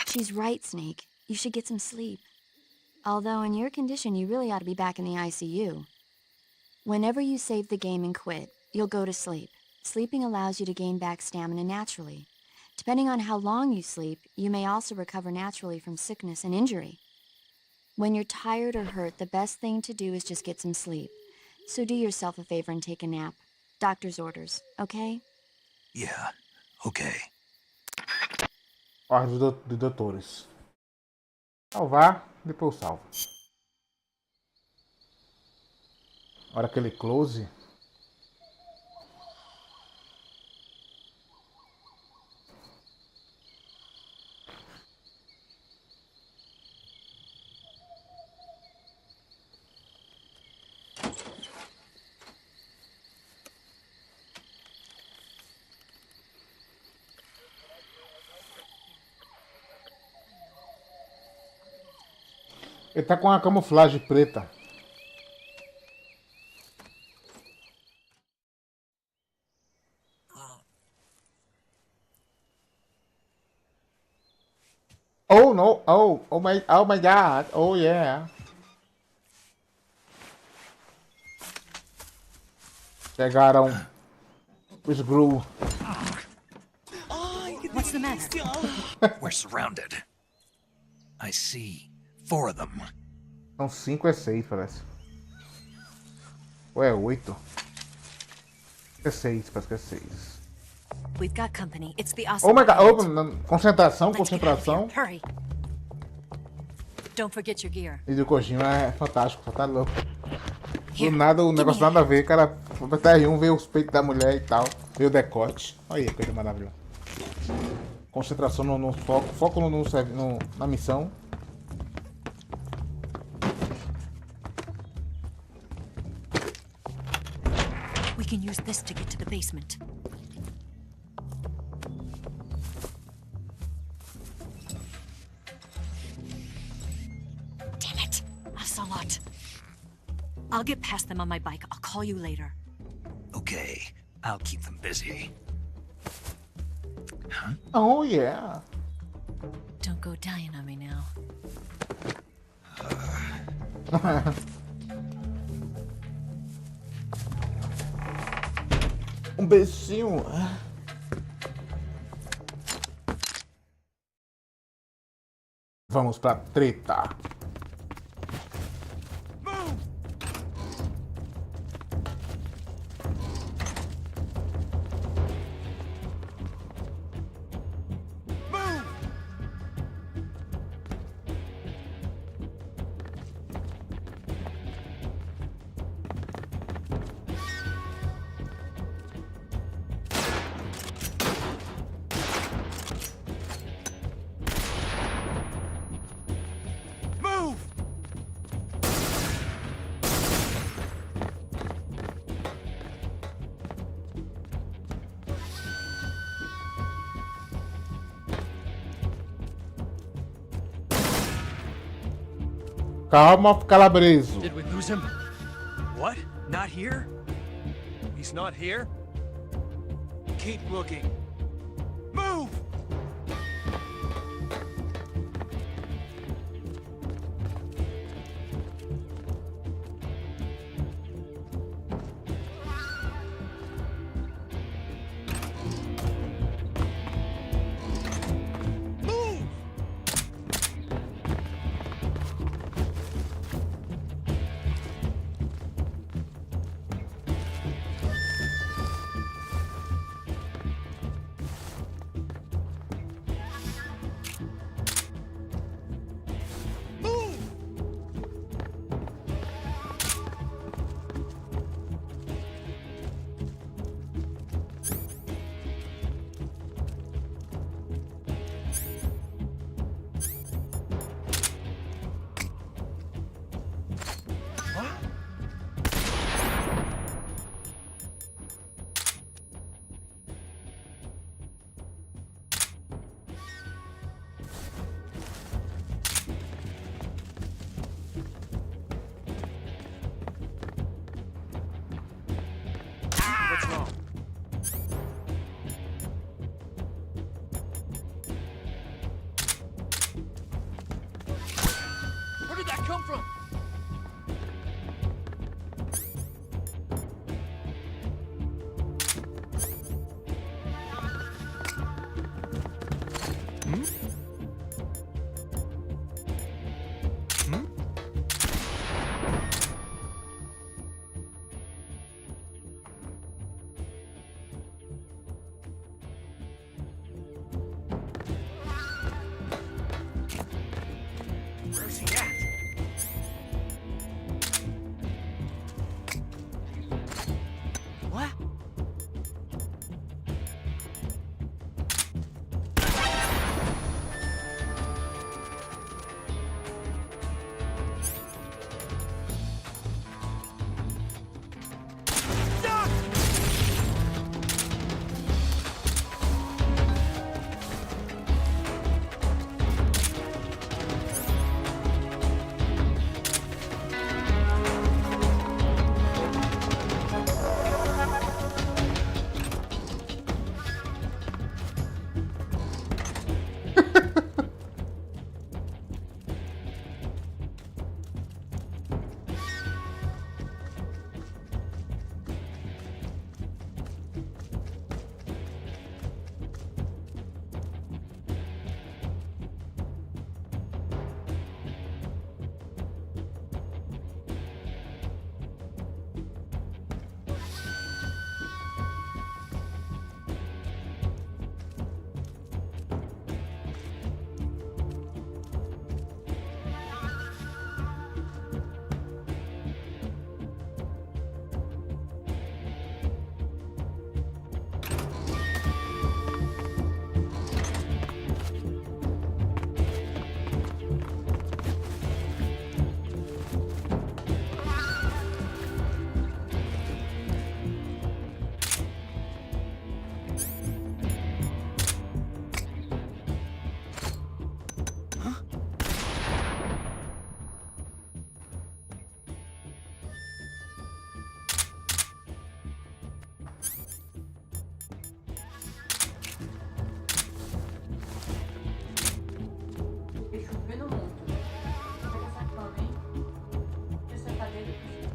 She's right, Snake. You should get some sleep. Although in your condition, you really ought to be back in the ICU. Whenever you save the game and quit, you'll go to sleep. Sleeping allows you to gain back stamina naturally. Depending on how long you sleep, you may also recover naturally from sickness and injury. When you're tired or hurt, the best thing to do is just get some sleep. So do yourself a favor and take a nap. Doctor's orders, okay? Yeah, okay. Ordem de doutores. Salvar, depois salvo. Hora aquele close. Ele tá com a camuflagem preta. Oh no! Oh my God! Oh yeah! Pegaram o Screw. What's the matter? We're surrounded. I see. 4 of them. São 5 é 6, parece. Ou é 8? É 6, parece que é 6. We've got company. It's the Oh my god, Ocelot. concentração, Let's get out of concentração. here. Hurry. Don't forget your gear. E do Kojima é fantástico, só tá louco. Do Here, nada, o give negócio me a nada a ver, cara. Apertar R1, vê os peitos da mulher e tal. Vê o decote. Olha aí, coisa maravilhosa. Concentração no foco. Foco na missão. We can use this to get to the basement. Damn it! Ocelot. I'll get past them on my bike. I'll call you later. Okay, I'll keep them busy. Huh? Oh yeah. Don't go dying on me now. Beijinho. Vamos pra treta. Calma, calabreso. Did we lose him? What? Not here? He's not here? Keep looking. Move! What's wrong? Where did that come from? Where's he at? What?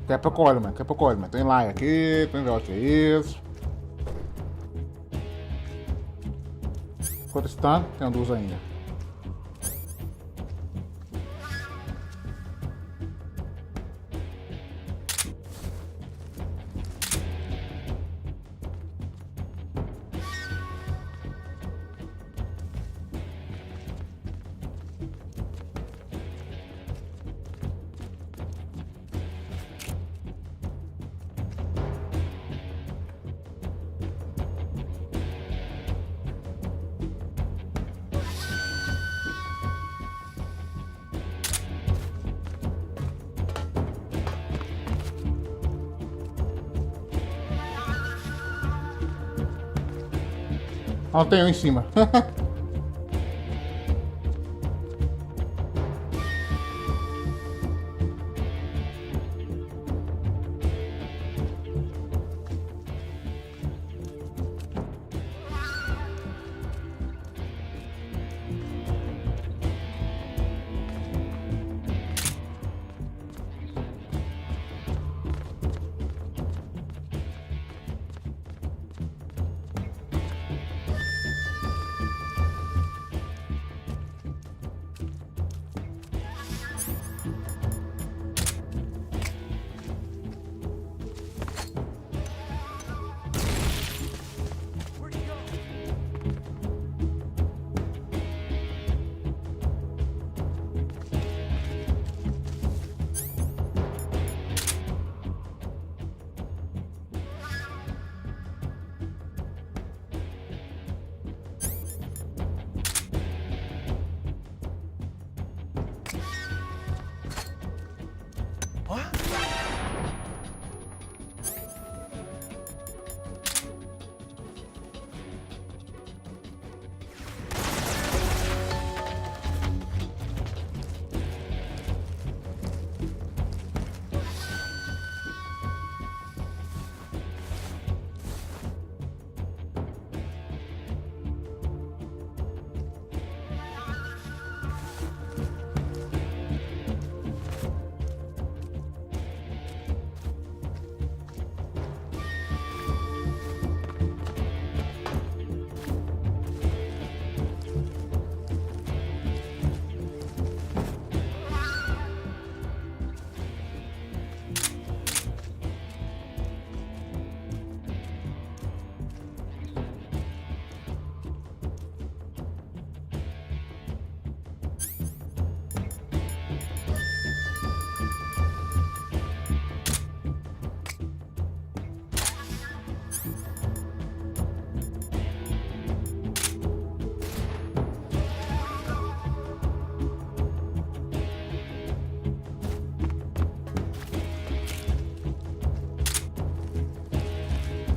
Daqui a pouco olha, mano. Daqui a pouco olha, mano. Tem like aqui, tem negócio isso. Enquanto está, tem duas ainda. Ah, tem um em cima.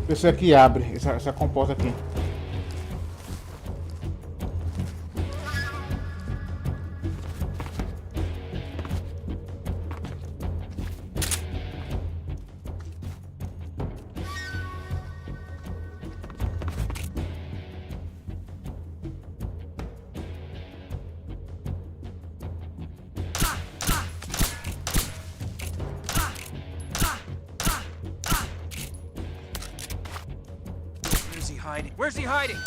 Esse aqui abre, essa composta aqui. Where's he hiding?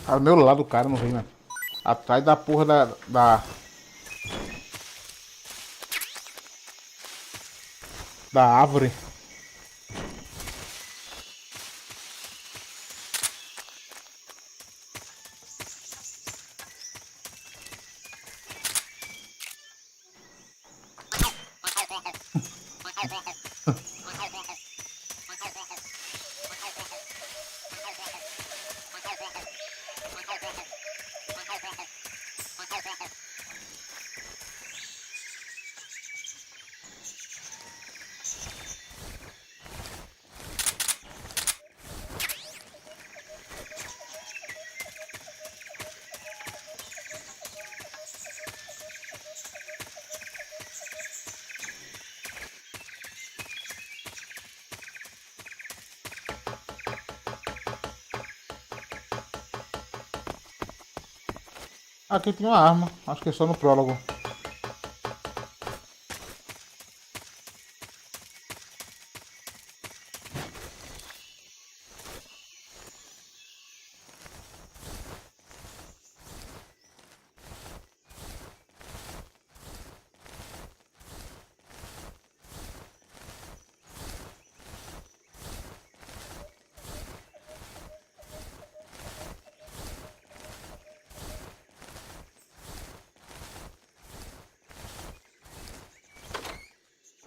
Ah, do meu lado o cara não vem, né? Atrás da porra da árvore. Aqui tem uma arma, acho que é só no prólogo.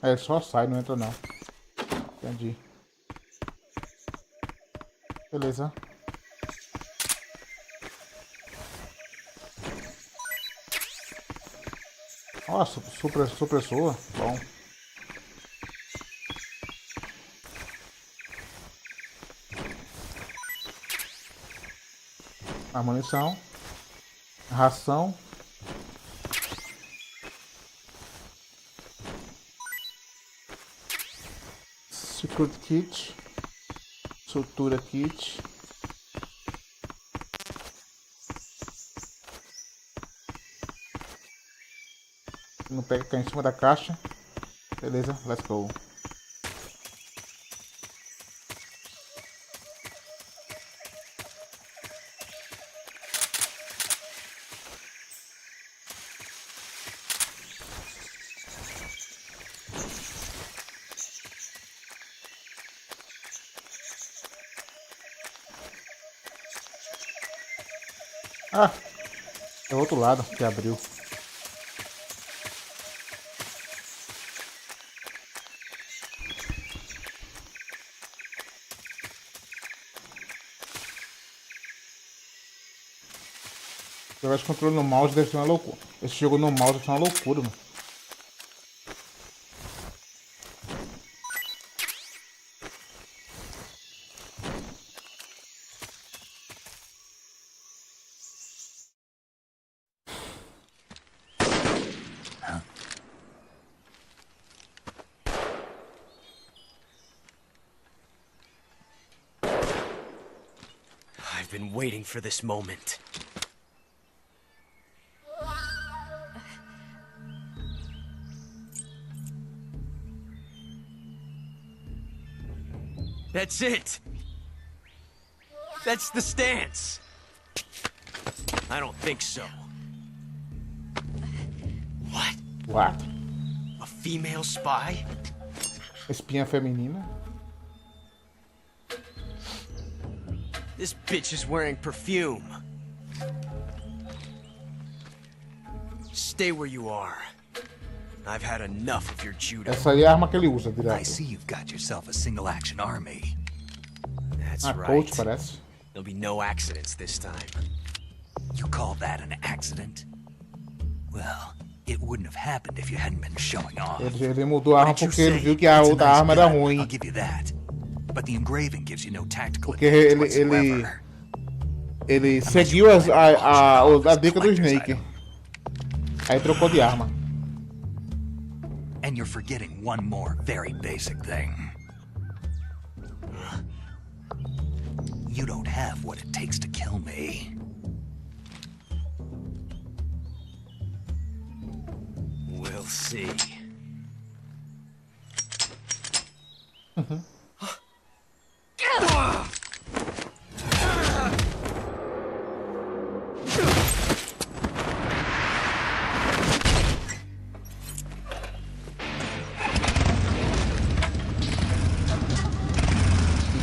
É, só sai, não entra não. Entendi. Beleza. Nossa, supressor. Bom. A munição. Ração. Secret Kit. Sutura Kit. Não pega cá em cima da caixa. Beleza, let's go. Ah, é o outro lado que abriu. Jogar esse controle no mouse deve ser uma loucura. Esse jogo no mouse deve ser uma loucura, mano. I've been waiting for this moment. That's it! That's the stance! I don't think so. What? What? A female spy? Espinha feminina. This bitch is wearing perfume. Stay where you are. I've had enough of your judo. Essa aí é a arma que ele usa direto. I see you've got yourself a single-action army. That's Coach, right. parece. There'll be no accidents this time. You call that an accident? Well, it wouldn't have happened if you hadn't been showing off. Ele mudou a arma porque ele viu que a outra arma era ruim. I'll give you that. But the engraving gives you no tactical Porque advantage ele whatsoever. ele seguiu a dica do Snake. Aí trocou de arma. And you're forgetting one more very basic thing. You don't have what it takes to kill me. We'll see.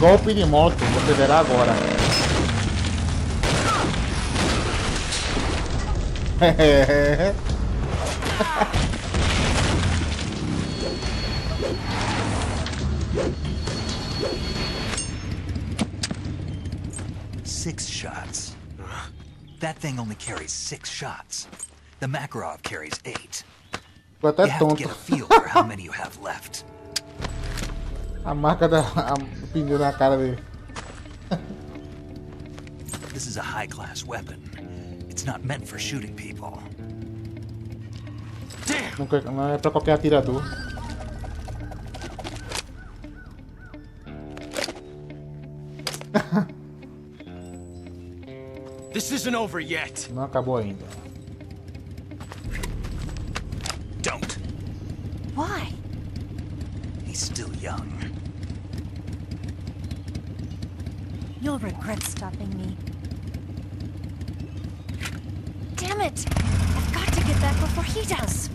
Golpe de moto, você verá agora. Six shots. That thing only carries 6 shots. The Makarov carries 8. Tô até You have to tonto. get a feel for how many you have left. A marca do pneu na cara dele. This is a high-class weapon. It's not meant for shooting people. Não é pra qualquer atirador. This isn't over yet. Não acabou ainda. Don't. Why? He's still young. You'll regret stopping me. Damn it! I've got to get back before he does.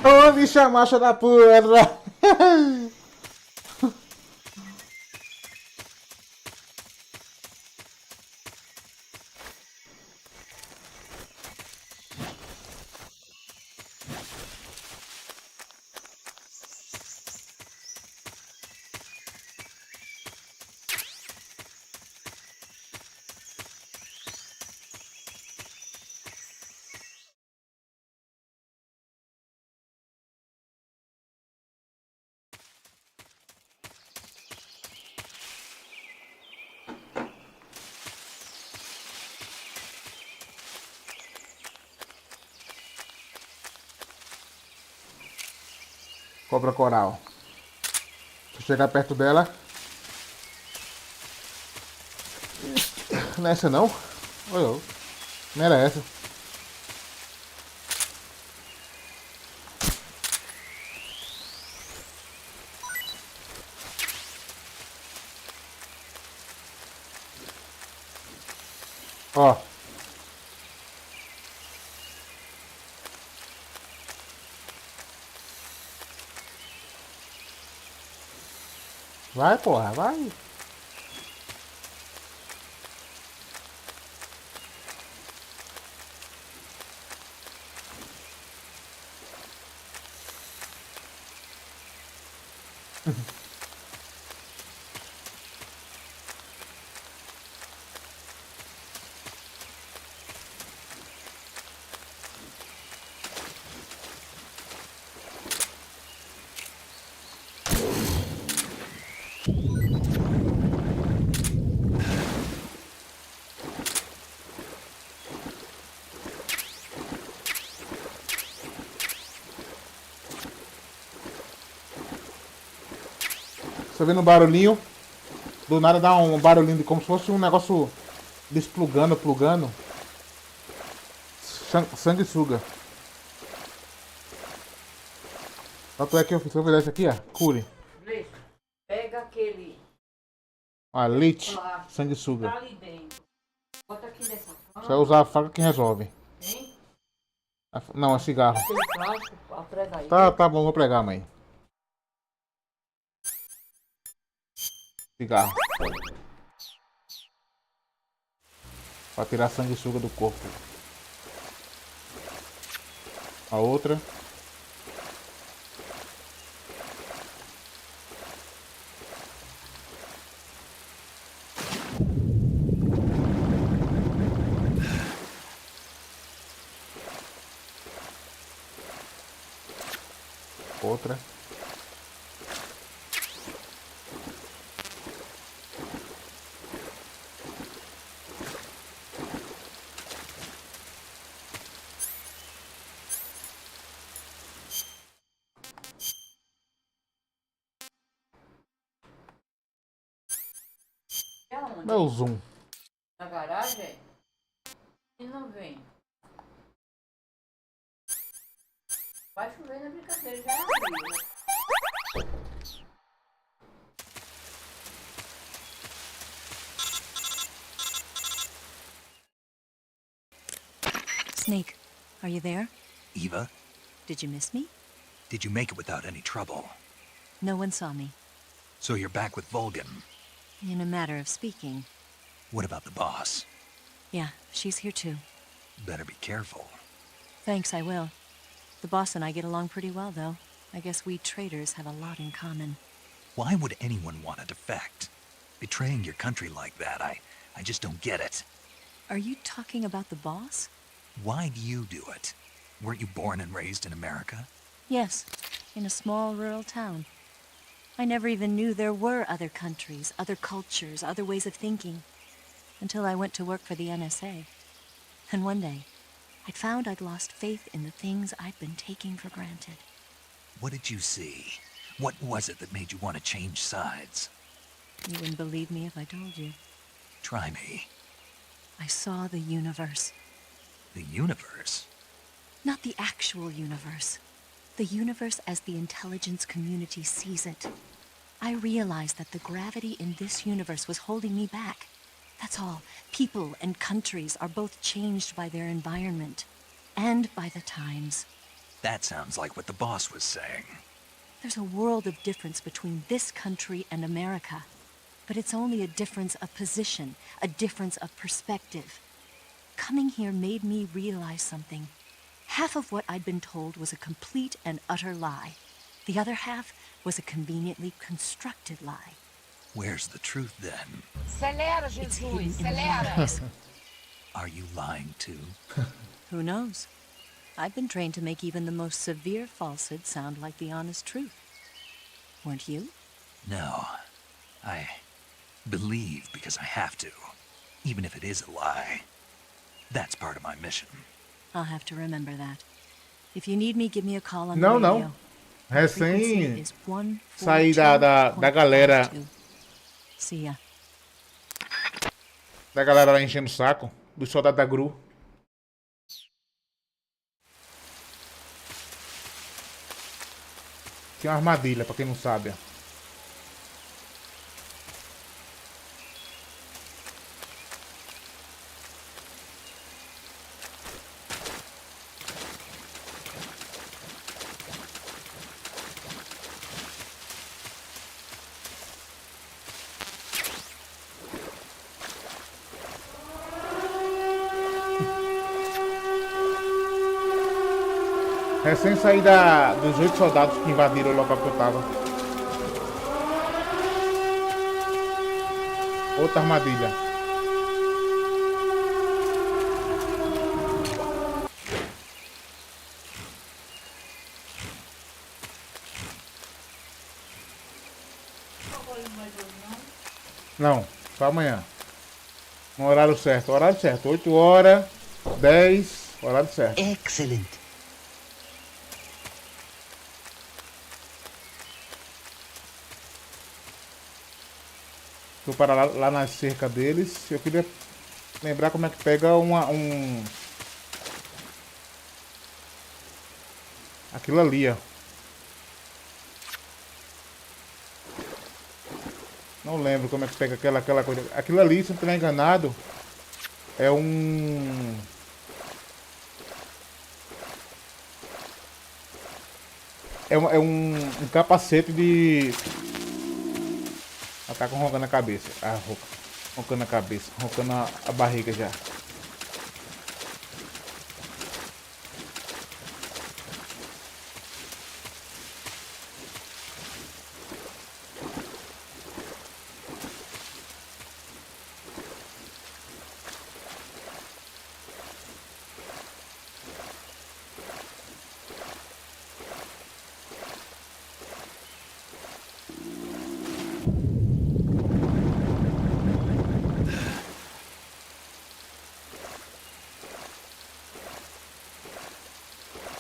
Ô, bicha macha da porra! Cobra coral. Se eu chegar perto dela. Não é essa não? Oi, não era essa. Ó. Vai, porra, vai. Tô vendo um barulhinho. Do nada dá um barulhinho de como se fosse um negócio desplugando, plugando. Sanguessuga. Tanto é que eu fiz isso aqui, ó. Cure. Pega aquele. Ah, leite. Sanguessuga. Tá ali dentro. Bota aqui nessa faca. Só usar a faca que resolve. Hein? Não, é cigarro. Aquele plástico, prega aí. Tá bom, vou pregar, mãe. Cigarro. Pra tirar a sanguessuga do corpo. A outra. Outra. Meu zoom. Na garagem? E não vem. Vai chover na brincadeira, já abriu. Snake, are you there? Eva, Did you miss me? did you make it without any trouble? No one saw me. So you're back with Vulcan. In a matter of speaking. What about the boss? Yeah, she's here too. Better be careful. Thanks, I will. The boss and I get along pretty well, though. I guess we traders have a lot in common. Why would anyone want to defect? Betraying your country like that, I just don't get it. Are you talking about the boss? Why do you do it? Weren't you born and raised in America? Yes, in a small rural town. I never even knew there were other countries, other cultures, other ways of thinking, until I went to work for the NSA. And one day, I found I'd lost faith in the things I'd been taking for granted. What did you see? What was it that made you want to change sides? You wouldn't believe me if I told you. Try me. I saw the universe. The universe? Not the actual universe. The universe as the intelligence community sees it. I realized that the gravity in this universe was holding me back. That's all. People and countries are both changed by their environment. And by the times. That sounds like what the boss was saying. There's a world of difference between this country and America. But it's only a difference of position, a difference of perspective. Coming here made me realize something. Half of what I'd been told was a complete and utter lie. The other half was a conveniently constructed lie. Where's the truth then? It's hidden in the lies. Are you lying too? Who knows? I've been trained to make even the most severe falsehood sound like the honest truth. Weren't you? No. I believe because I have to, even if it is a lie. That's part of my mission. I'll have to remember that. If you need me, give me a call on Não, the radio. não. Recém Frequency is saí da galera. 142.52. See ya. Da galera lá enchendo o saco. Do soldado da GRU. Tem uma armadilha, pra quem não sabe. Recém saí dos 8 soldados que invadiram o local que eu tava. Outra armadilha. Não, só amanhã. No horário certo. Horário certo. 8 horas, 10, horário certo. Excellent. Fui parar lá na cerca deles. Eu queria lembrar como é que pega aquilo ali, ó. Não lembro como é que pega aquela coisa. Aquilo ali, se eu não estiver enganado, é um... É um capacete de... Ela tá com roncando na cabeça. Ah, roncando a cabeça. Roncando a barriga já.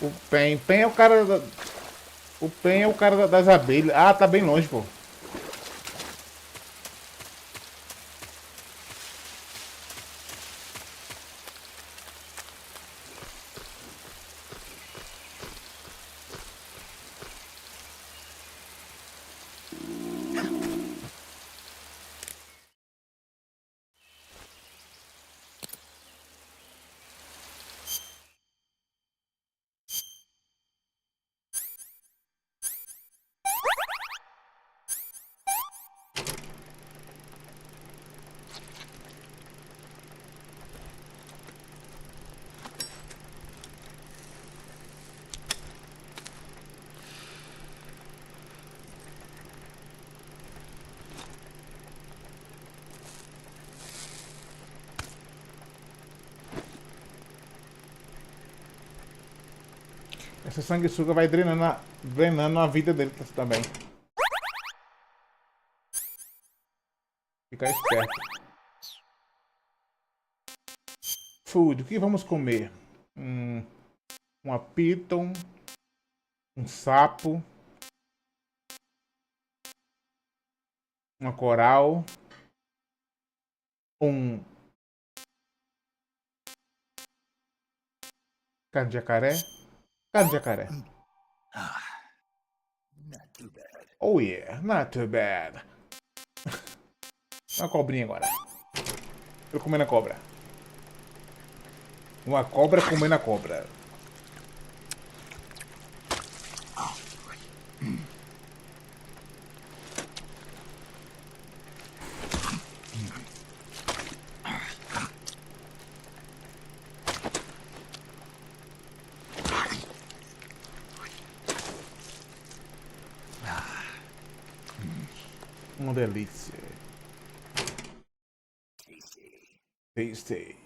O Pen é o cara da... O Pen é o cara das abelhas. Ah, tá bem longe, pô. Essa sanguessuga vai drenando a vida dele também. Ficar esperto. Food, o que vamos comer? Uma piton, um sapo, uma coral, carne de jacaré. Carne de jacaré. Not too bad. Oh yeah, not too bad. Uma cobrinha agora. Eu comendo a cobra. Uma cobra comendo a cobra. Uma delícia. Tasty.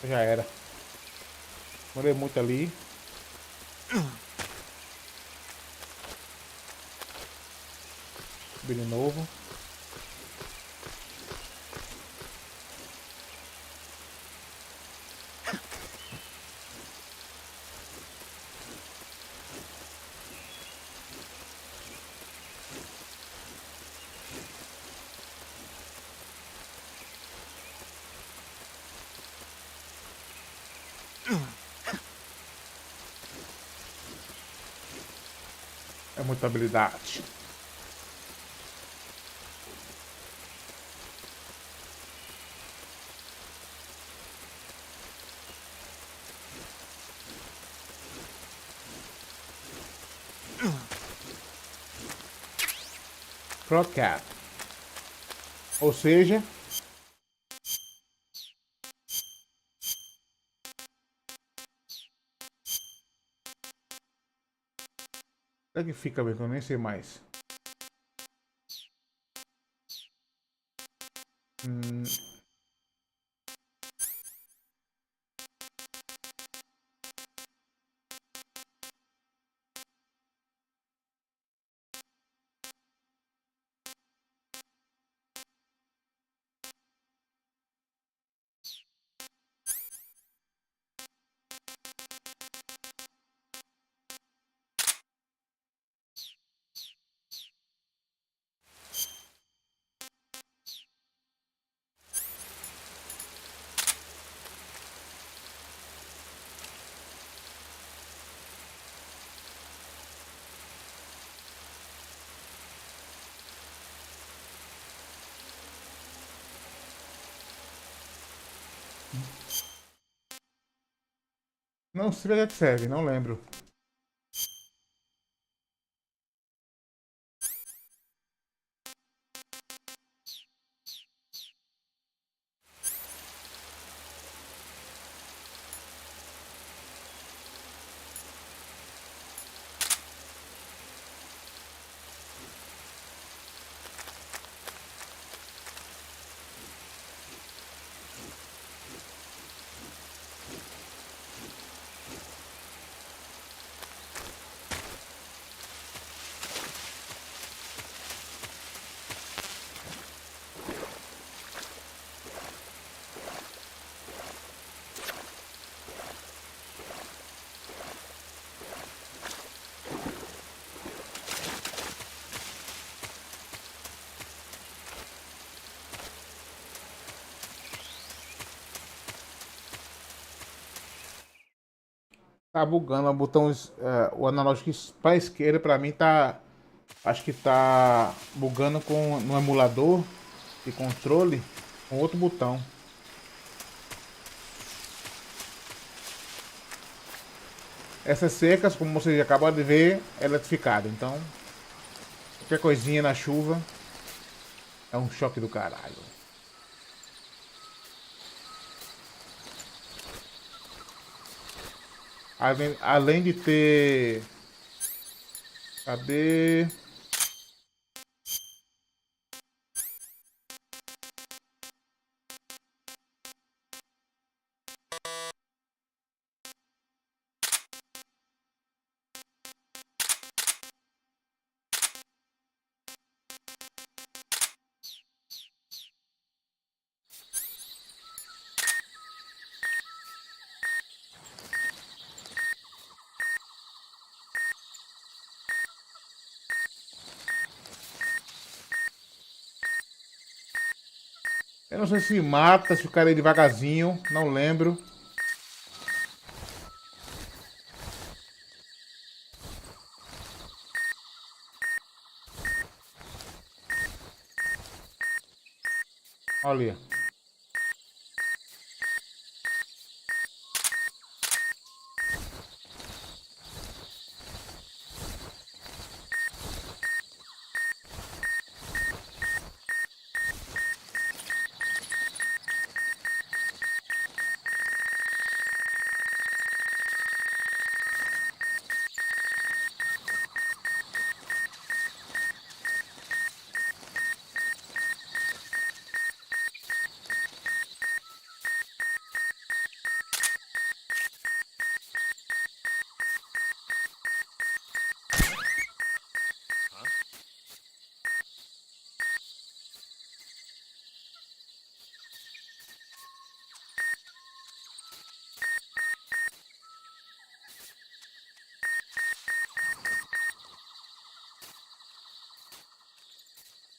Já era. Morei muito ali. Subir de novo. É muita habilidade. Crocat. Ou seja, onde é que fica mesmo? Eu nem sei mais. Não sei pra que serve, não lembro. Tá bugando o botão, o analógico pra esquerda pra mim tá, acho que tá bugando com no emulador de controle com outro botão. Essas secas, como vocês acabaram de ver, é eletrificada, então qualquer coisinha na chuva é um choque do caralho. Além de ter... Cadê? Eu não sei se mata, se o cara é devagarzinho, não lembro. Olha.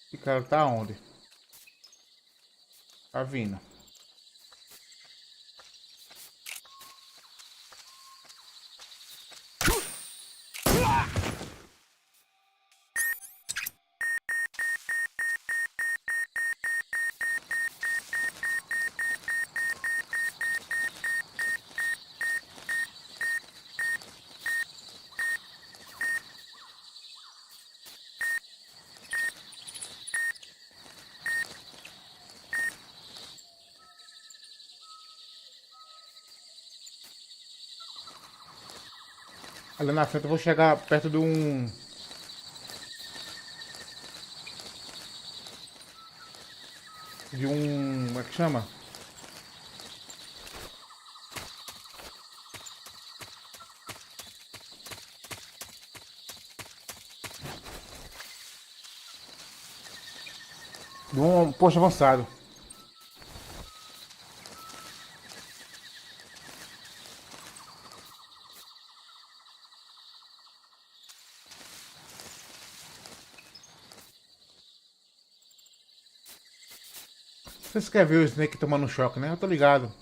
Esse cara tá onde? Tá vindo. Ali na frente eu vou chegar perto de um... Como é que chama? De um posto avançado. Vocês querem ver o Snake tomando choque, né? Eu tô ligado.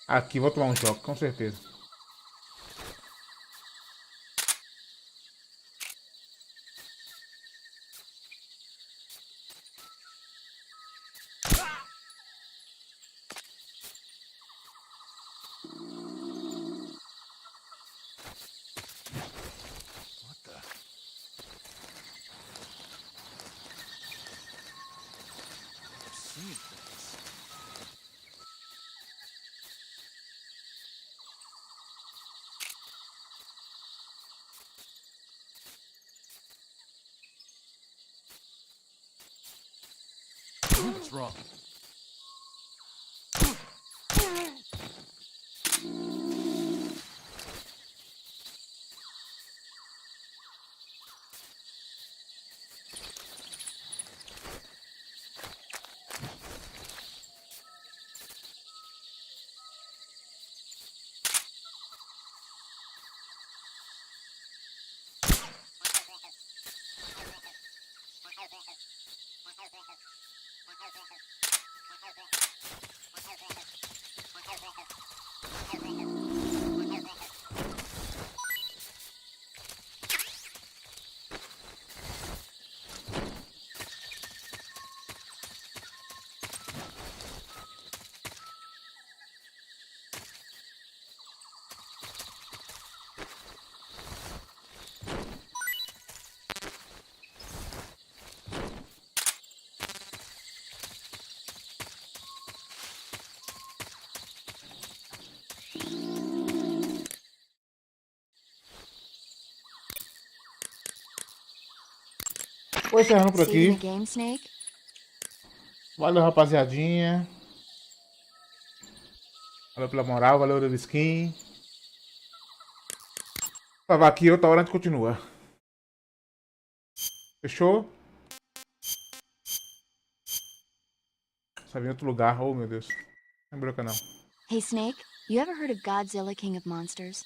Aqui, vou tomar um choque, com certeza. What's wrong? Vou encerrando por See you in aqui. the game, Snake? Valeu, rapaziadinha. Valeu pela moral, valeu pelo skin. Tava aqui, outra hora a gente continua. Fechou? Só vim em outro lugar. Oh, meu Deus. Não broca não. Hey, Snake, you ever heard of Godzilla, King of Monsters?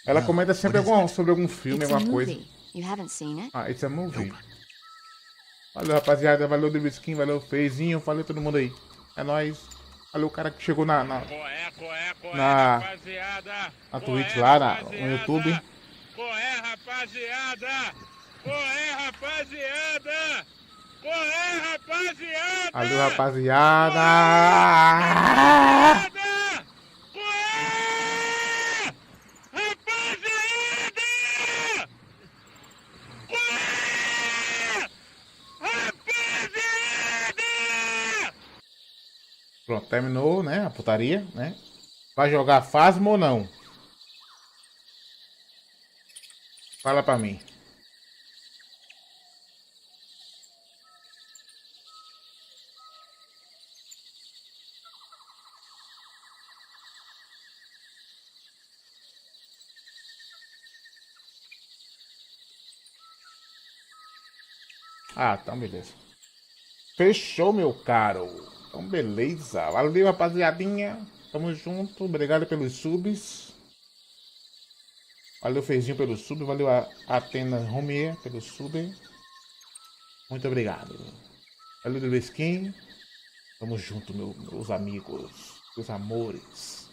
Ela comenta sempre sobre algum filme, It's a alguma coisa. movie. You haven't seen it? Ah, it's a movie. Valeu, rapaziada. Valeu, David Skin. Valeu, Feizinho. Valeu todo mundo aí. É nóis. Valeu o cara que chegou na Twitch lá, no YouTube. Corre, rapaziada! Corre, rapaziada! Corre, rapaziada! Valeu, rapaziada! Pronto, terminou, né? A putaria, né? Vai jogar Phasmo ou não? Fala pra mim. Ah, então beleza. Fechou, meu caro. Então beleza. Valeu, rapaziadinha. Tamo junto. Obrigado pelos subs. Valeu, Feizinho, pelo sub. Valeu, a Atena Romier, pelo sub. Muito obrigado. Valeu, do Skin. Tamo junto, meus amigos. Meus amores.